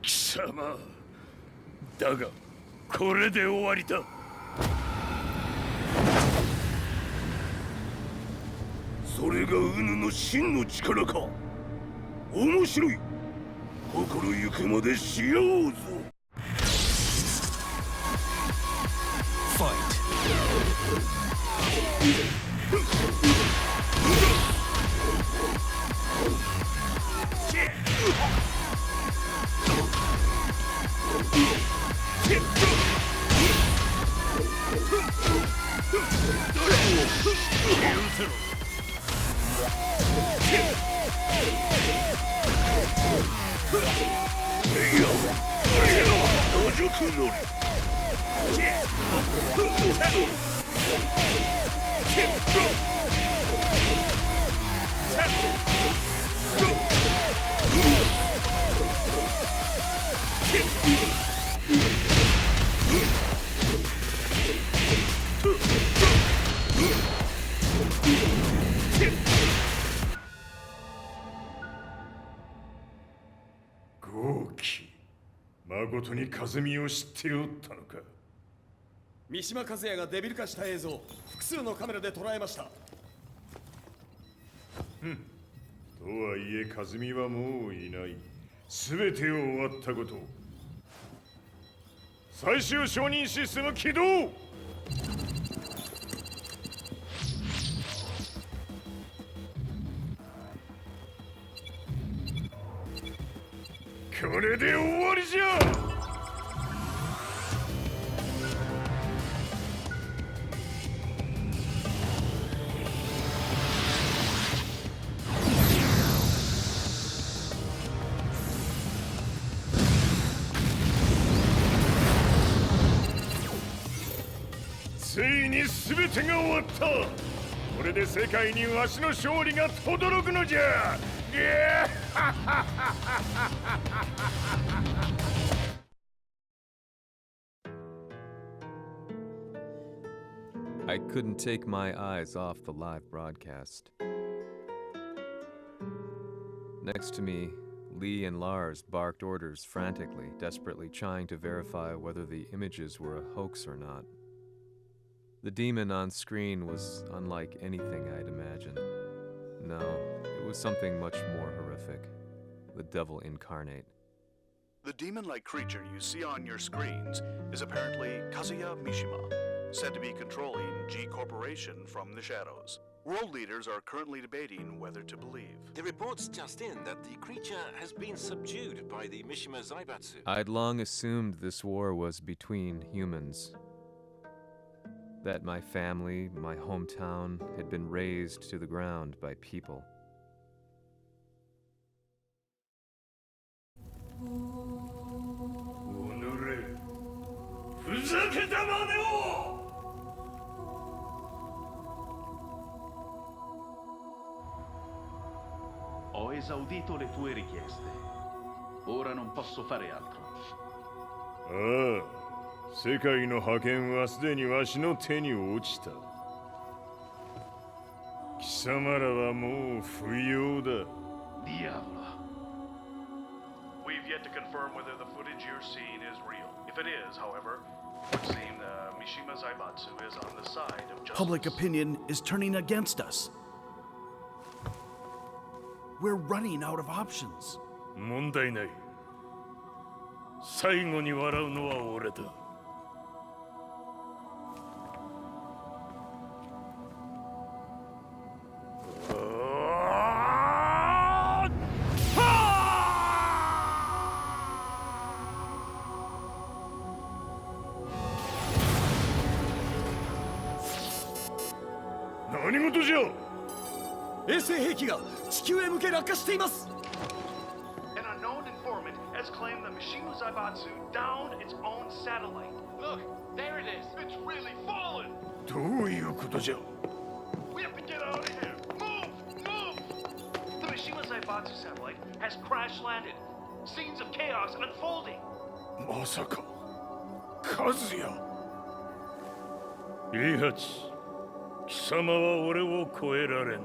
貴様だがこれで終わりだ。それがウヌの真の力か。面白い。心ゆくまでしようぞ。豪気、まことに風見を知っておったのか。三島和也がデビル化した映像、複数のカメラで捉えました。とはいえ風見はもういない。全てを終わったこと。最終承認システム起動。これで終わりじゃ。ついに全てが終わった。これで世界にわしの勝利が轟くのじゃ。I couldn't take my eyes off the live broadcast. Next to me, Lee and Lars barked orders frantically, desperately trying to verify whether the images were a hoax or not. The demon on screen was unlike anything I'd imagined. No, it was something much more horrific. The devil incarnate. The demon-like creature you see on your screens is apparently Kazuya Mishima, said to be controlling G Corporation from the shadows. World leaders are currently debating whether to believe. The reports just in that the creature has been subdued by the Mishima Zaibatsu. I'd long assumed this war was between humans. That my family, my hometown, had been razed to the ground by people. Ho esaudito le tue richieste. Ora non posso fare altro. ああ、世界の覇権はすでにわしの手に落ちた。貴様らはもう不要だ。Diavolo. We've yet to confirm whether the footage you're seeing is real. If it is, however, it would seem the Mishima Zaibatsu is on the side of justice. Public opinion is turning against us. We're running out of options. 問題ない。最後に笑うのは俺だ。何事じゃ。衛星兵器が地球へ向け落下しています。 An unknown informant has claimed the Mishima Zaibatsu downed its own satellite. Look, there it is. It's really fallen. どういうことじゃ。 We have to get out of here. Move! Move! The Mishima Zaibatsu satellite has crash landed. Scenes of chaos unfolding. まさか、和也。イハチ、貴様は俺を超えられん。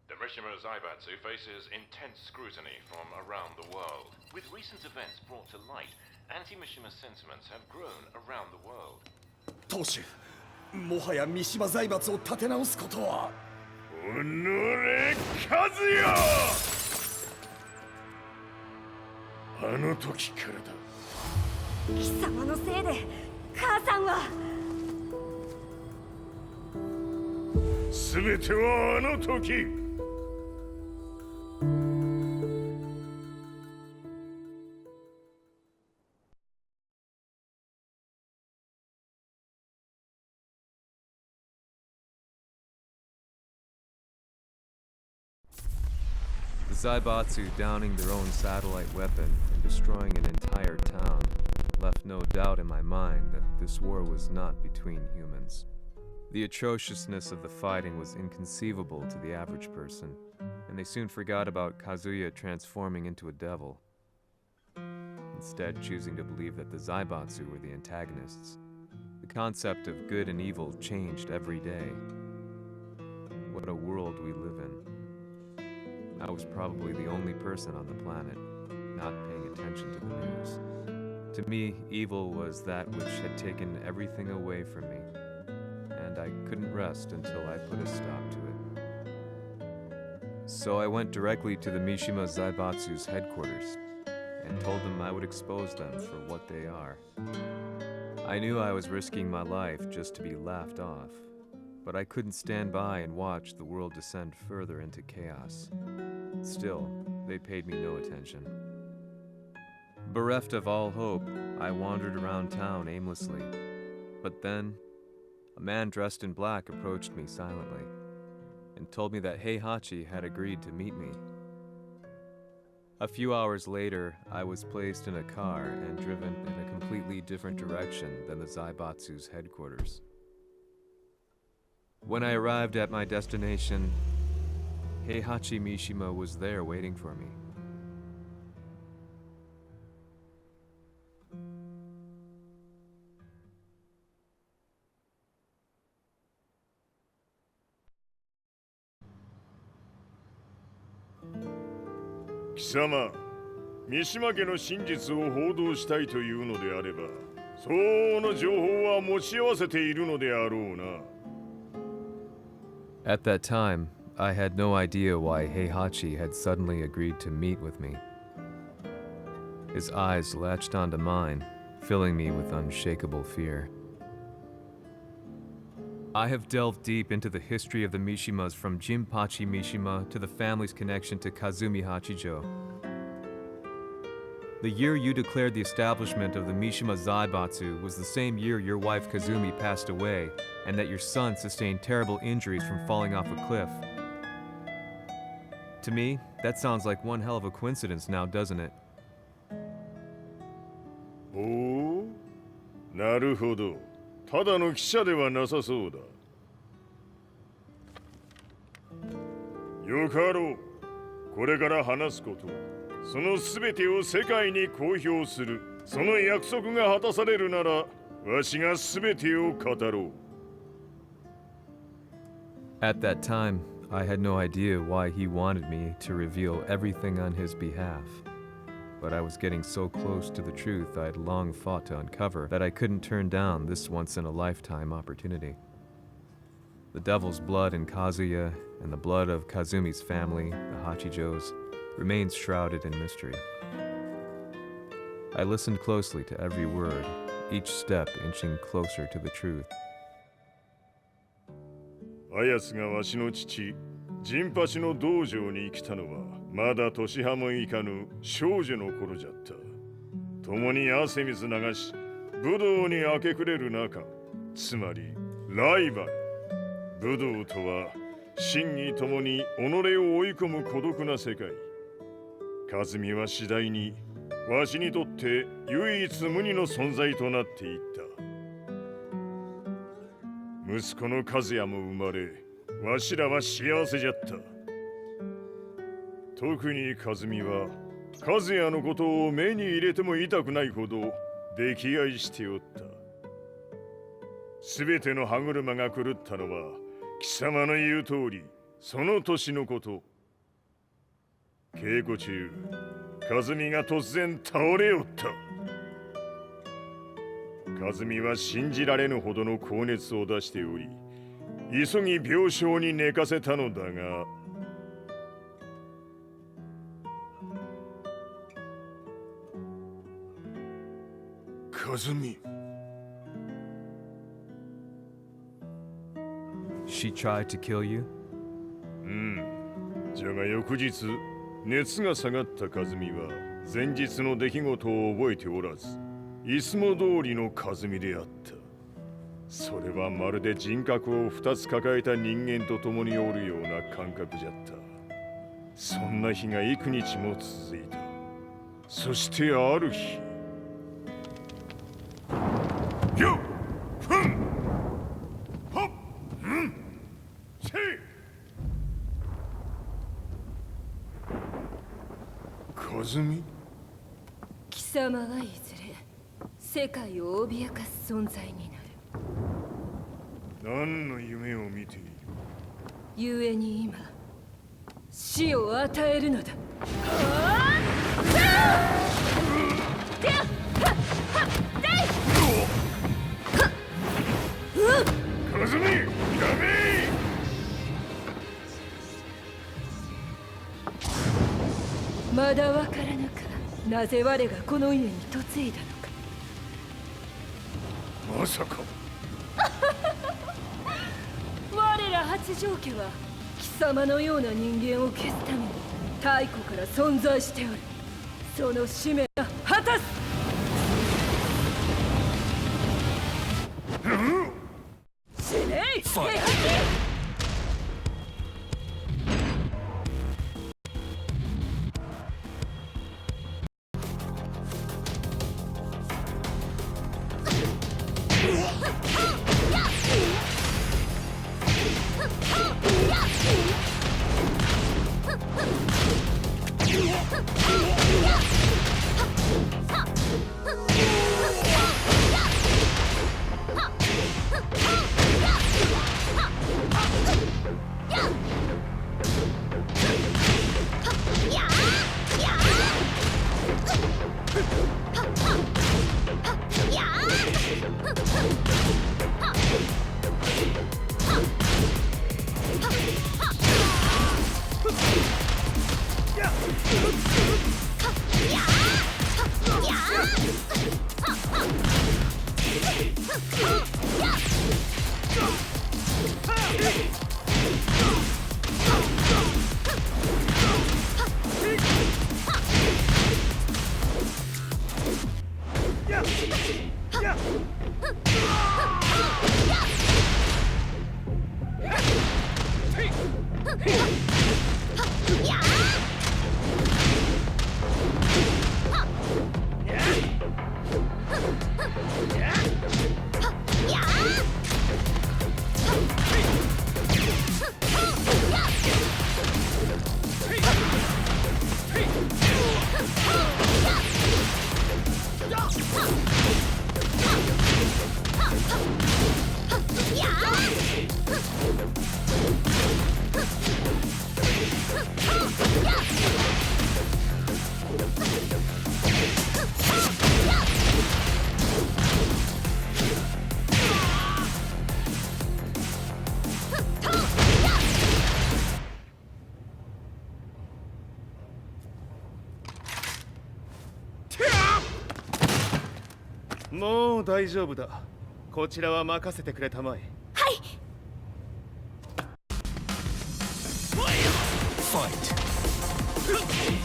The Mishima Zaibatsu faces intense scrutiny from around the world. With recent events brought to light, anti-Mishima sentiments have grown around the world. 当主、もはや三島財閥を立て直すことは。おのれ、和也。あの時からだ。貴様のせいで母さんは。全てはあの時。The Zaibatsu downing their own satellite weapon and destroying an entire town left no doubt in my mind that this war was not between humans. The atrociousness of the fighting was inconceivable to the average person, and they soon forgot about Kazuya transforming into a devil, instead choosing to believe that the Zaibatsu were the antagonists. The concept of good and evil changed every day. What a world we live in. I was probably the only person on the planet not paying attention to the news. To me, evil was that which had taken everything away from me, and I couldn't rest until I put a stop to it. So I went directly to the Mishima Zaibatsu's headquarters and told them I would expose them for what they are. I knew I was risking my life just to be laughed off, but I couldn't stand by and watch the world descend further into chaos. Still, they paid me no attention. Bereft of all hope, I wandered around town aimlessly. But then, a man dressed in black approached me silently and told me that Heihachi had agreed to meet me. A few hours later, I was placed in a car and driven in a completely different direction than the Zaibatsu's headquarters. When I arrived at my destination, Heihachi Mishima was there waiting for me. "貴様、三島家の真実を報道したいというのであれば、相応の情報は持ち合わせているのであろうな。At that time, I had no idea why Heihachi had suddenly agreed to meet with me. His eyes latched onto mine, filling me with unshakable fear. I have delved deep into the history of the Mishimas from Jinpachi Mishima to the family's connection to Kazumi Hachijo. The year you declared the establishment of the Mishima Zaibatsu was the same year your wife Kazumi passed away, and that your son sustained terrible injuries from falling off a cliff. To me, that sounds like one hell of a coincidence now, doesn't it? おお、なるほど。ただの記者ではなさそうだ。よかろう。これから話すこと、そのすべてを世界に公表する。その約束が果たされるなら、わしがすべてを語ろう。At that time, I had no idea why he wanted me to reveal everything on his behalf. But I was getting so close to the truth I had long fought to uncover that I couldn't turn down this once-in-a-lifetime opportunity. The devil's blood in Kazuya and the blood of Kazumi's family, the Hachijos, remains shrouded in mystery. I listened closely to every word, each step inching closer to the truth. あやつがわしの父、ジンパチの道場に来たのは、まだ年端もいかぬ少女の頃じゃった。共に汗水流し、武道に明け暮れる中、つまりライバル。武道とは、真偽ともに己を追い込む孤独な世界。和美は次第に、わしにとって唯一無二の存在となっていった。息子の和也も生まれ、わしらは幸せじゃった。特に和美は、和也のことを目に入れても痛くないほど溺愛しておった。すべての歯車が狂ったのは、貴様の言う通り、その年のこと。稽古中、和美が突然倒れおった。和美は信じられぬほどの高熱を出しており、急ぎ病床に寝かせたのだが、和美。She tried to kill you? じゃが翌日、熱が下がった和美は前日の出来事を覚えておらず、いつも通りの和美であった。それはまるで人格を2つ抱えた人間と共におるような感覚じゃった。そんな日が幾日も続いた。そしてある日、よっふんほっんせい和美。貴様はいずれ世界を脅かす存在になる。何の夢を見ている？故に今死を与えるのだ。和美、やめ！まだわからぬか、なぜ我がこの家に嫁いだのか。まさか我ら八丈家は貴様のような人間を消すために太古から存在しておる。その使命が果たす。死ねい、平八！もう大丈夫だ。こちらは任せてくれたまえ。はい。Fight. Kochi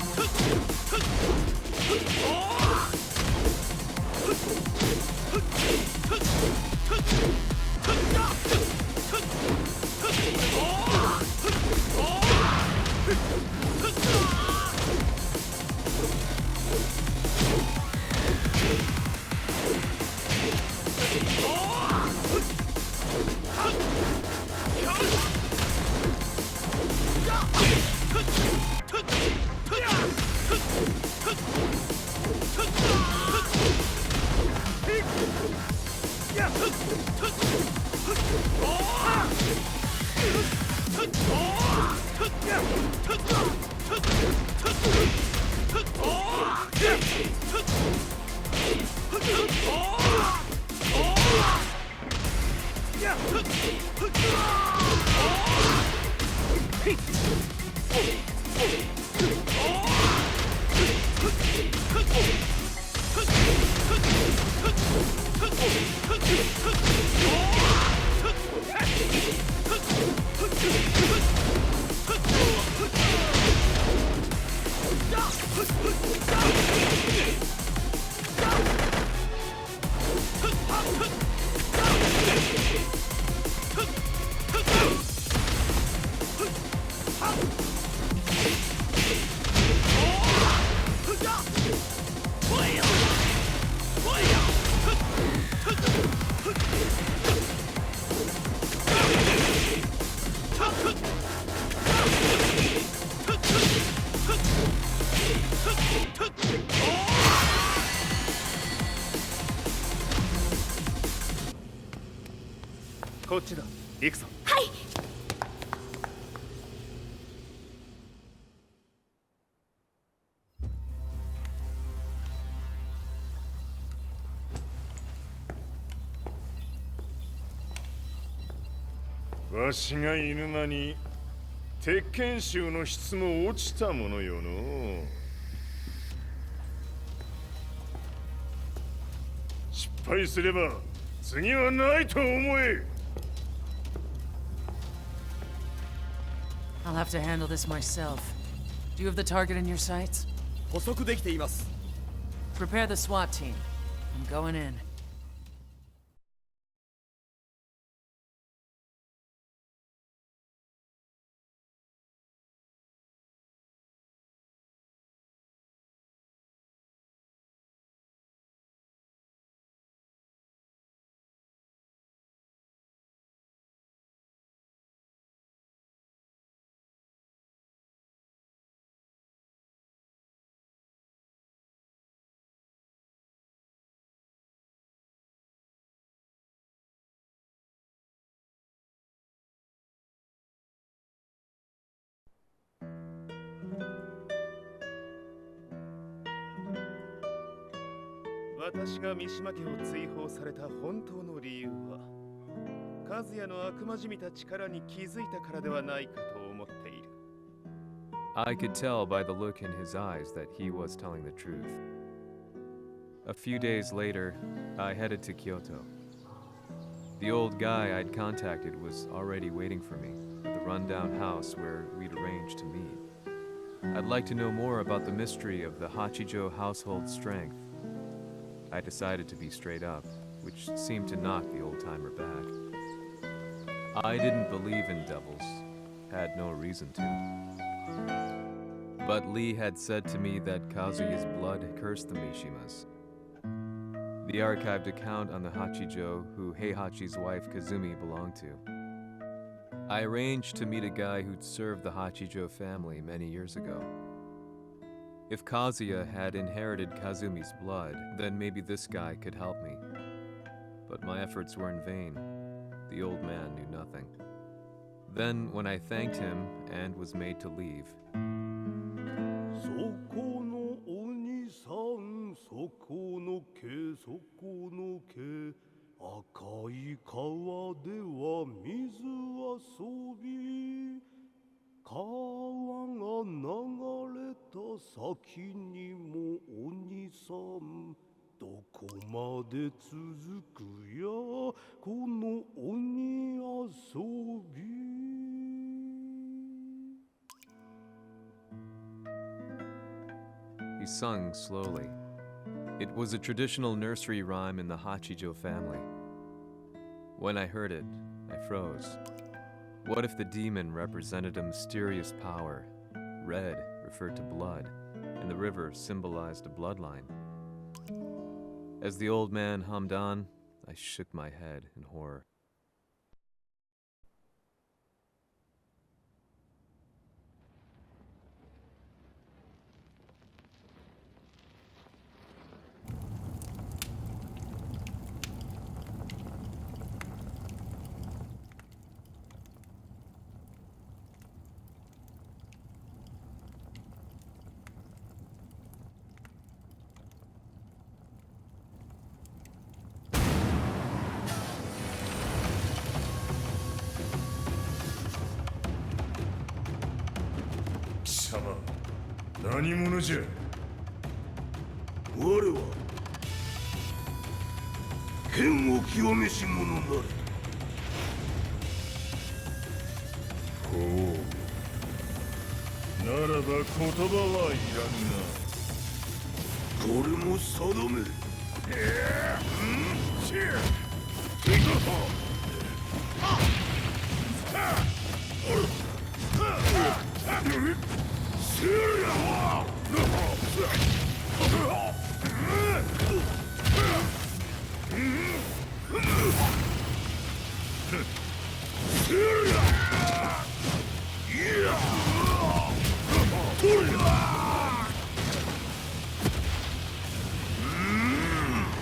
こっちだ。行くぞ。はい。わしが犬間に鉄拳衆の質も落ちたものよの。失敗すれば次はないと思え。I'll have to handle this myself. Do you have the target in your sights? 捕捉できています。Prepare the SWAT team. I'm going in.「私が三島家を追放された本当の理由は、和也の悪魔じみた力に気づいたからではないかと思っている。I could tell by the look in his eyes that he was telling the truth. A few days later, I headed to Kyoto. The old guy I'd contacted was already waiting for me at the rundown house where we'd arranged to meet. I'd like to know more about the mystery of the Hachijo household strength. I decided to be straight up, which seemed to knock the old-timer back. I didn't believe in devils, had no reason to. But Lee had said to me that Kazuya's blood cursed the Mishimas. The archived account on the Hachijo who Heihachi's wife Kazumi belonged to. I arranged to meet a guy who'd served the Hachijo family many years ago. If Kazuya had inherited Kazumi's blood, then maybe this guy could help me. But my efforts were in vain. The old man knew nothing. Then, when I thanked him and was made to leave, まで続くよこの鬼遊び。He sung slowly. It was a traditional nursery rhyme in the Hachijo family. When I heard it, I froze. What if the demon represented a mysterious power? Red referred to blood, and the river symbolized a bloodline. As the old man hummed on, I shook my head in horror. Sama, 何者じゃ。我は剣を極めし者なり。ほう。ならば言葉はいらんな。これも定め。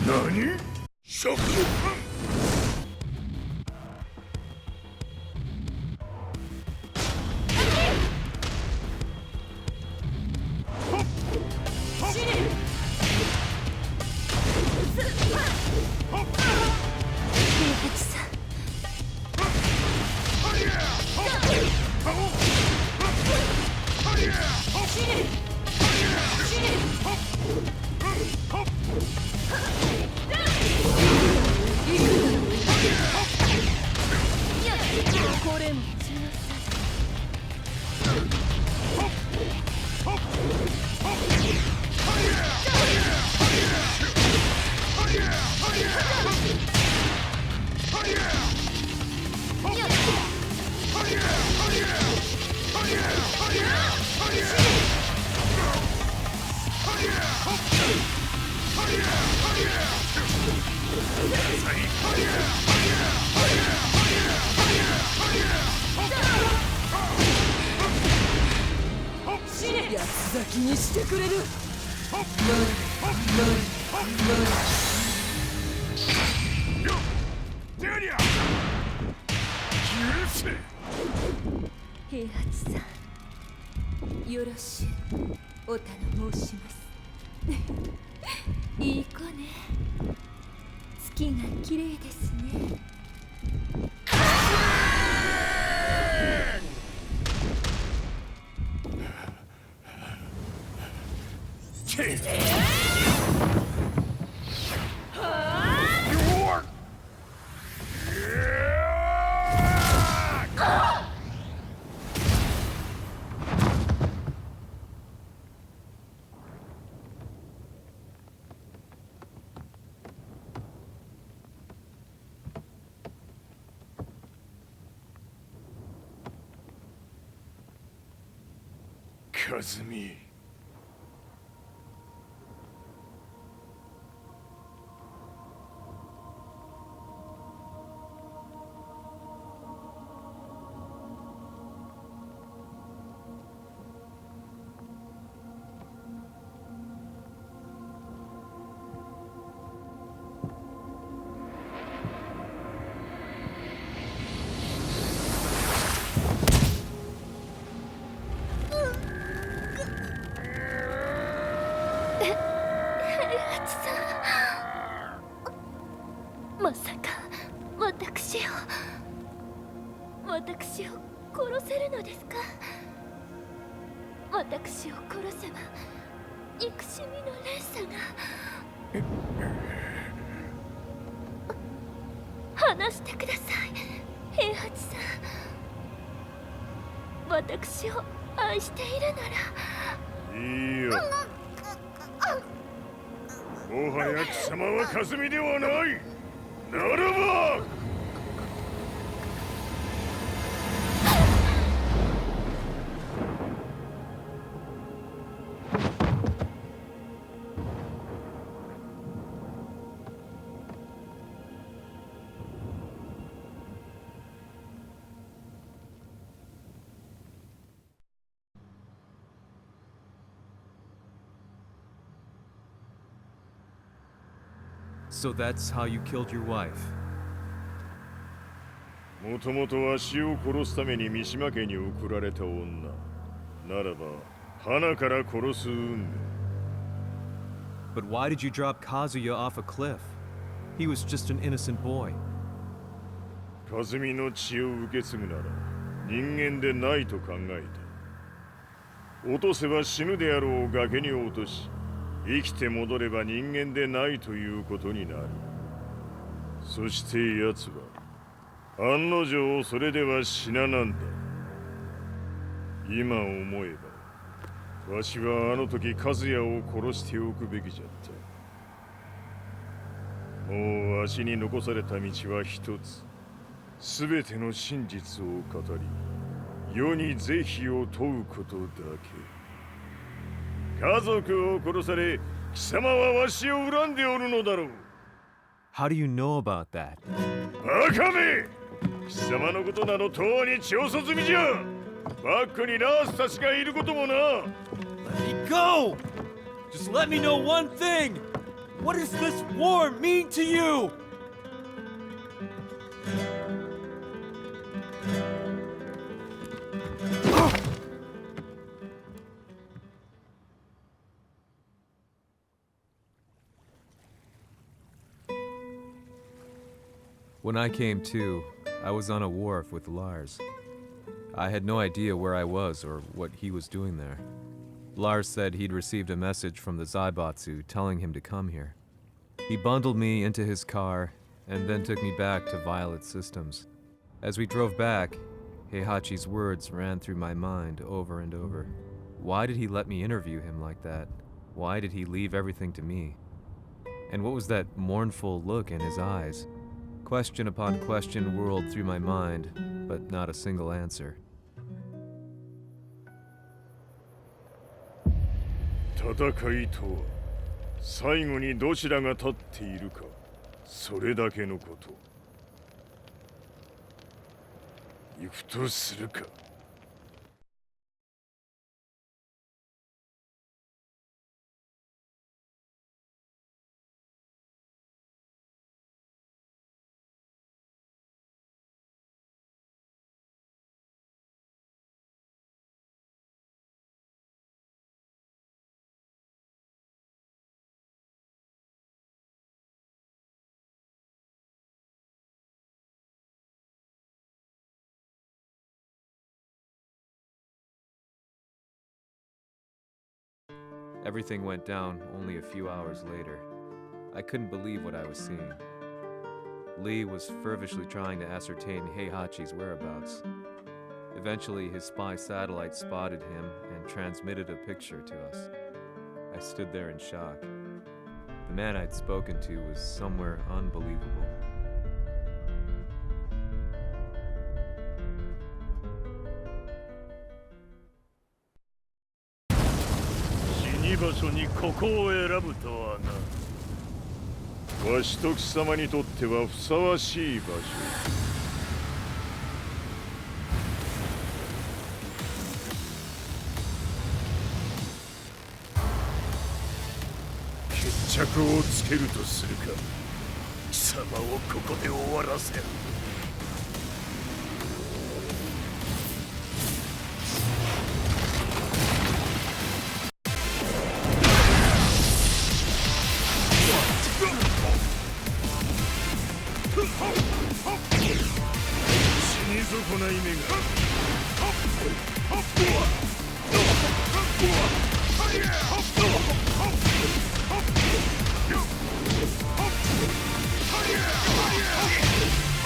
何？釈八つ咲きにしてくれる。平八さん、よろしゅうお頼申します。いい子ね。月が綺麗ですね。和美。まさか私を殺せるのですか？私を殺せば憎しみの連鎖が。話してください、平八さん。私を愛しているなら。いいよ。もはや貴様はカズミではない。ならばSo that's how you killed your wife. もともとわしを殺すために三島家に送られた女ならば花から殺す運命。 But why did you drop Kazuya off a cliff? He was just an innocent boy. カズミの血を受け継ぐなら人間でないと考えた。落とせば死ぬであろう崖に落とし、生きて戻れば人間でないということになる。そして奴は案の定それでは死ななんだ。今思えばわしはあの時和也を殺しておくべきじゃった。もうわしに残された道は一つ。すべての真実を語り世に是非を問うことだけ。家族を殺され貴様はわしを恨んでおるのだろう。 How do you know about that? バカめ！貴様のことなどとうに調査済みじゃ。バックにナースたちがいることもな。 Let me go! Just let me know one thing! What does this war mean to you? When I came to, I was on a wharf with Lars. I had no idea where I was or what he was doing there. Lars said he'd received a message from the Zaibatsu telling him to come here. He bundled me into his car and then took me back to Violet Systems. As we drove back, Heihachi's words ran through my mind over and over. Why did he let me interview him like that? Why did he leave everything to me? And what was that mournful look in his eyes? Question upon question whirled through my mind, but not a single answer. 戦いとは最後にどちらが立っているか、それだけのこと。行くとするか。Everything went down only a few hours later. I couldn't believe what I was seeing. Lee was feverishly trying to ascertain Heihachi's whereabouts. Eventually, his spy satellite spotted him and transmitted a picture to us. I stood there in shock. The man I'd spoken to was somewhere unbelievable. 場所にここを選ぶとはな。わしと貴様にとってはふさわしい場所。決着をつけるとするか。貴様をここで終わらせる。こない目が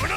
離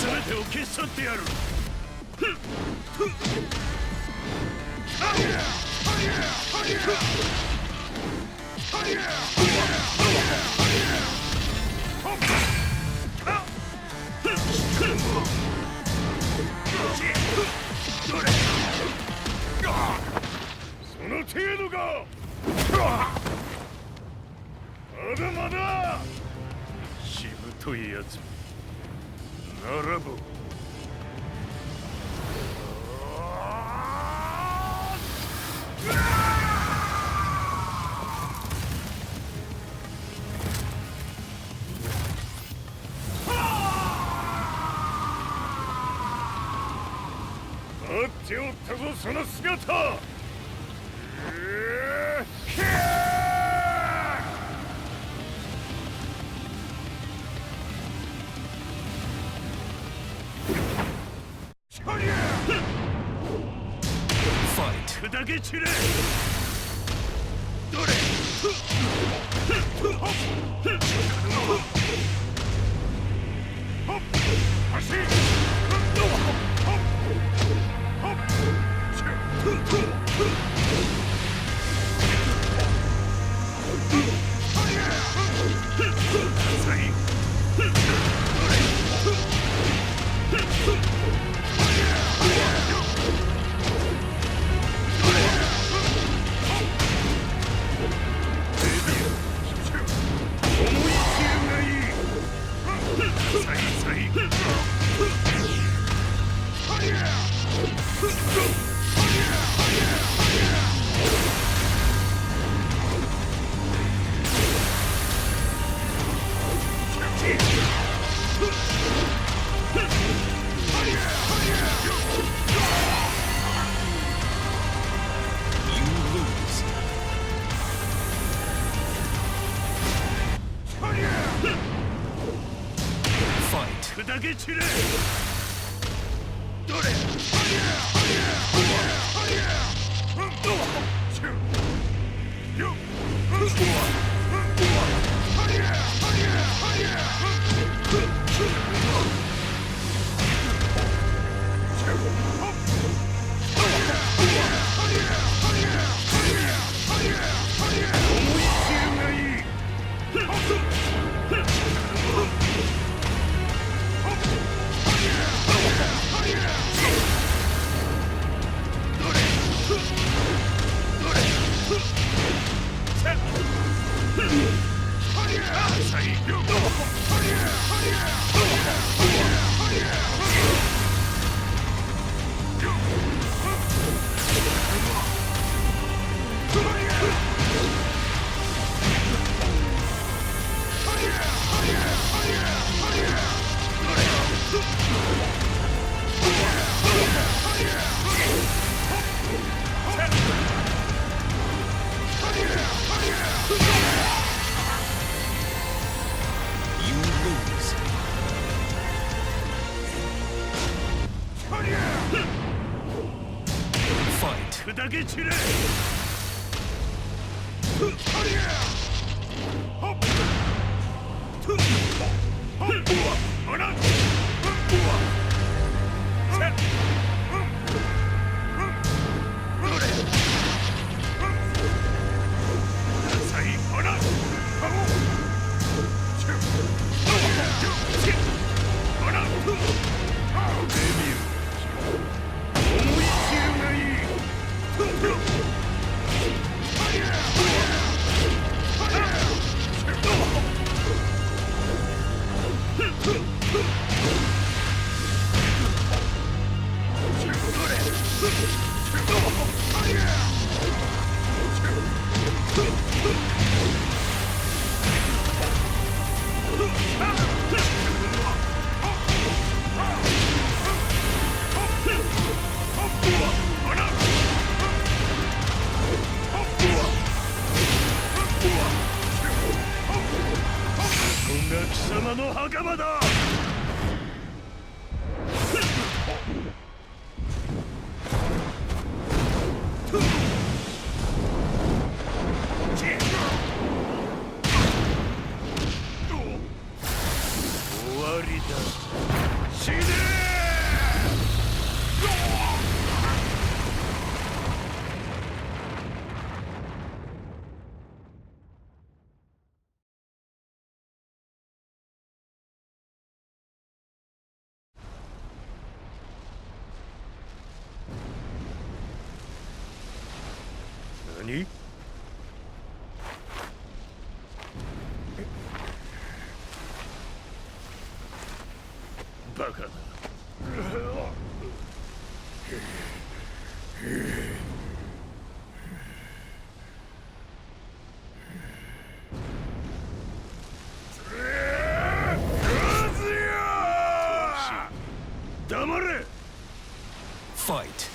全てを消し去ってやる。その程度か。まだまだ。しぶといやつ。ならば。待っておったぞその姿。砕け散れ。どれ。走れ。砕け散れ。どれ。砕け散れ。貴様の墓場だ。終わりだ。死ね何？バカだ。黙れ。Fight.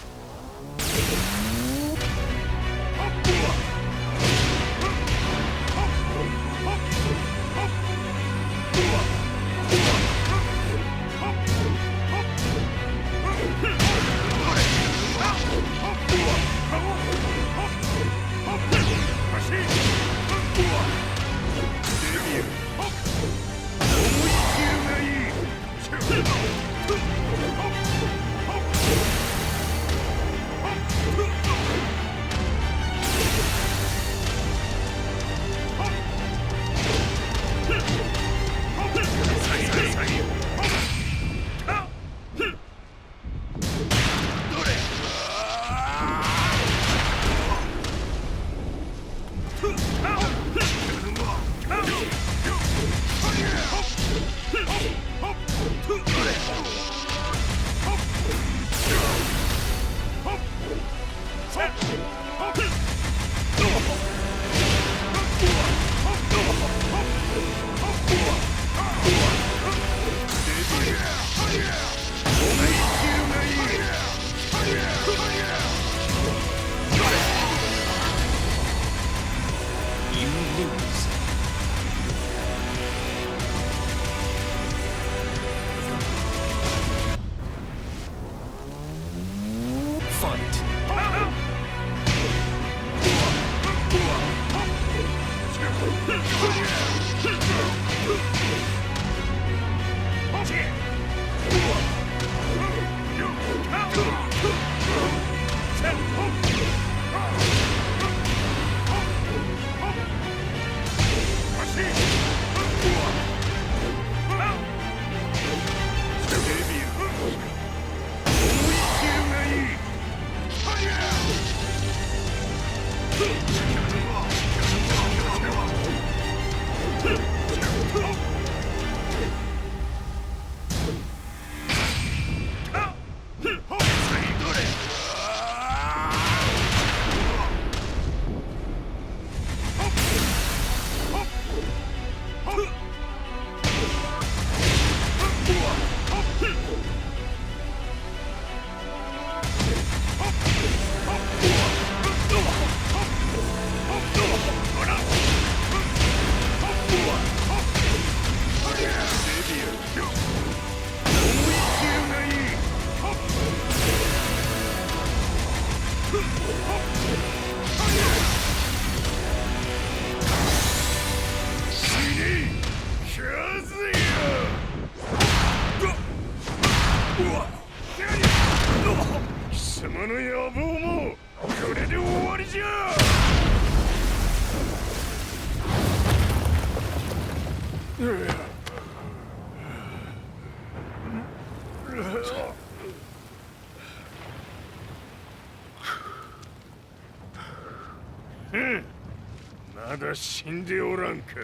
まだ死んでおらんか。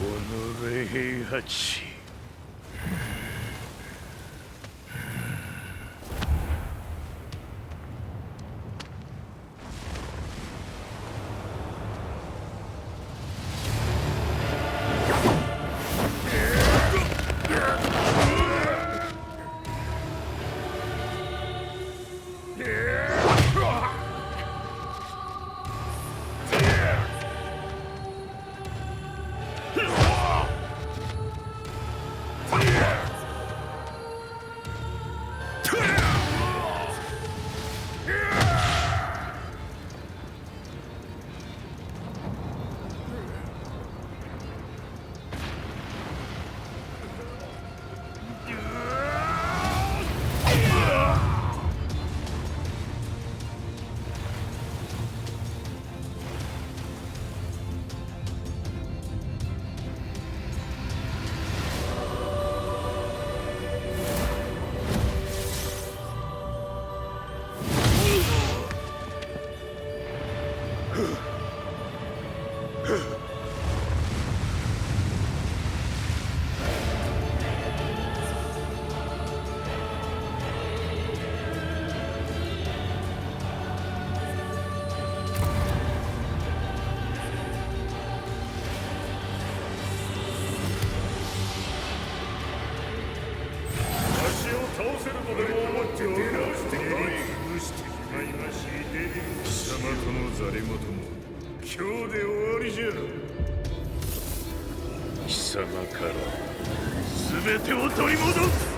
己平八。貴様から全てを取り戻す。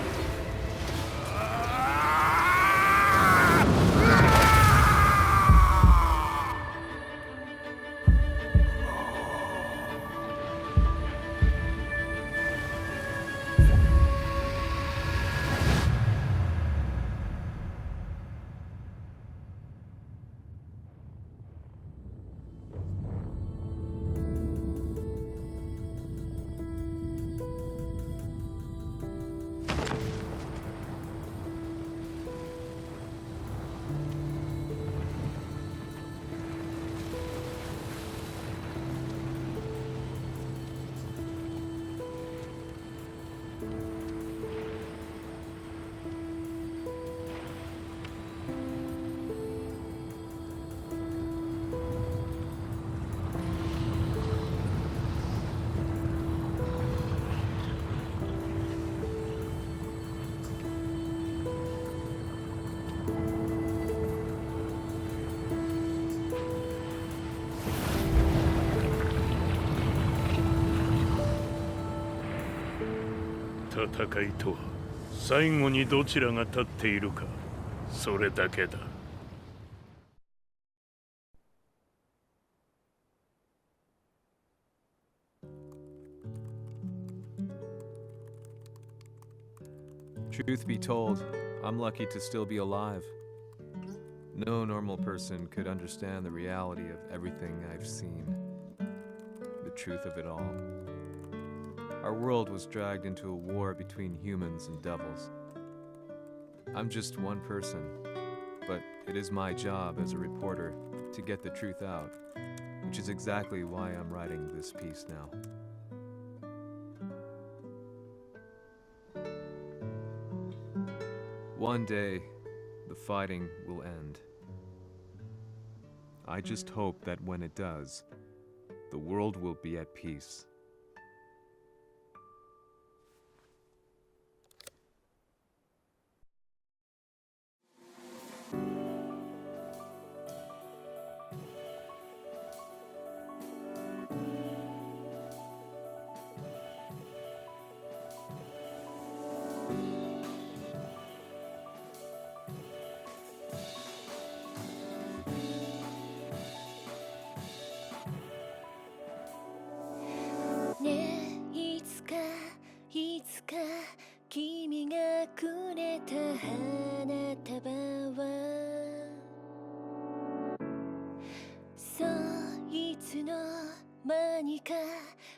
戦いとは最後にどちらが立っているか、それだけだ。Truth be told, I'm lucky to still be alive. No normal person could understand the reality of everything I've seen, the truth of it all. Our world was dragged into a war between humans and devils. I'm just one person, but it is my job as a reporter to get the truth out, which is exactly why I'm writing this piece now. One day, the fighting will end. I just hope that when it does, the world will be at peace.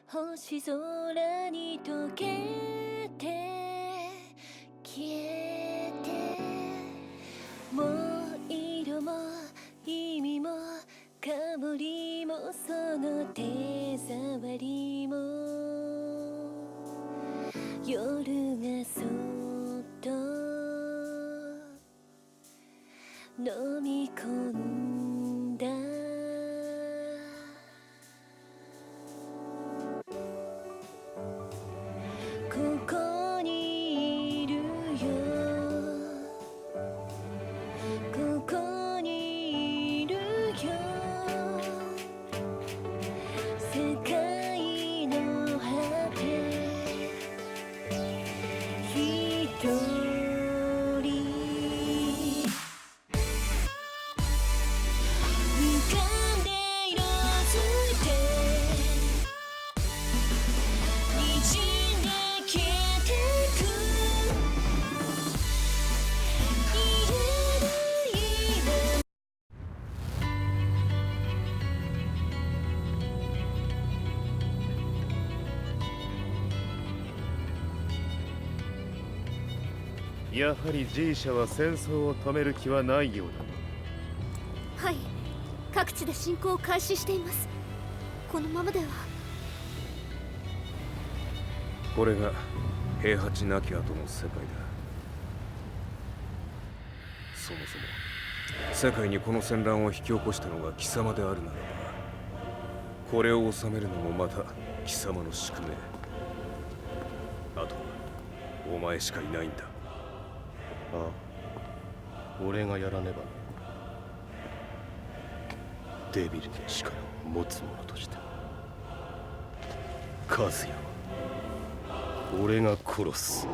星空に溶けて消えて、もう色も意味も香りもその手触りも、夜がそっと飲み込んだ。ここにいるよ、ここにいるよ、世界の果て一人浮かんで色づいて滲んで消えてく、言えないまま。やはり G 社は戦争を止める気はないようだな。はい、各地で侵攻を開始しています。このままでは。これが平八なき後の世界だ。そもそも世界にこの戦乱を引き起こしたのが貴様であるならば、これを収めるのもまた貴様の宿命。あとはお前しかいないんだ。ああ、俺がやらねば。デビルの力を持つ者として和也は俺が殺す。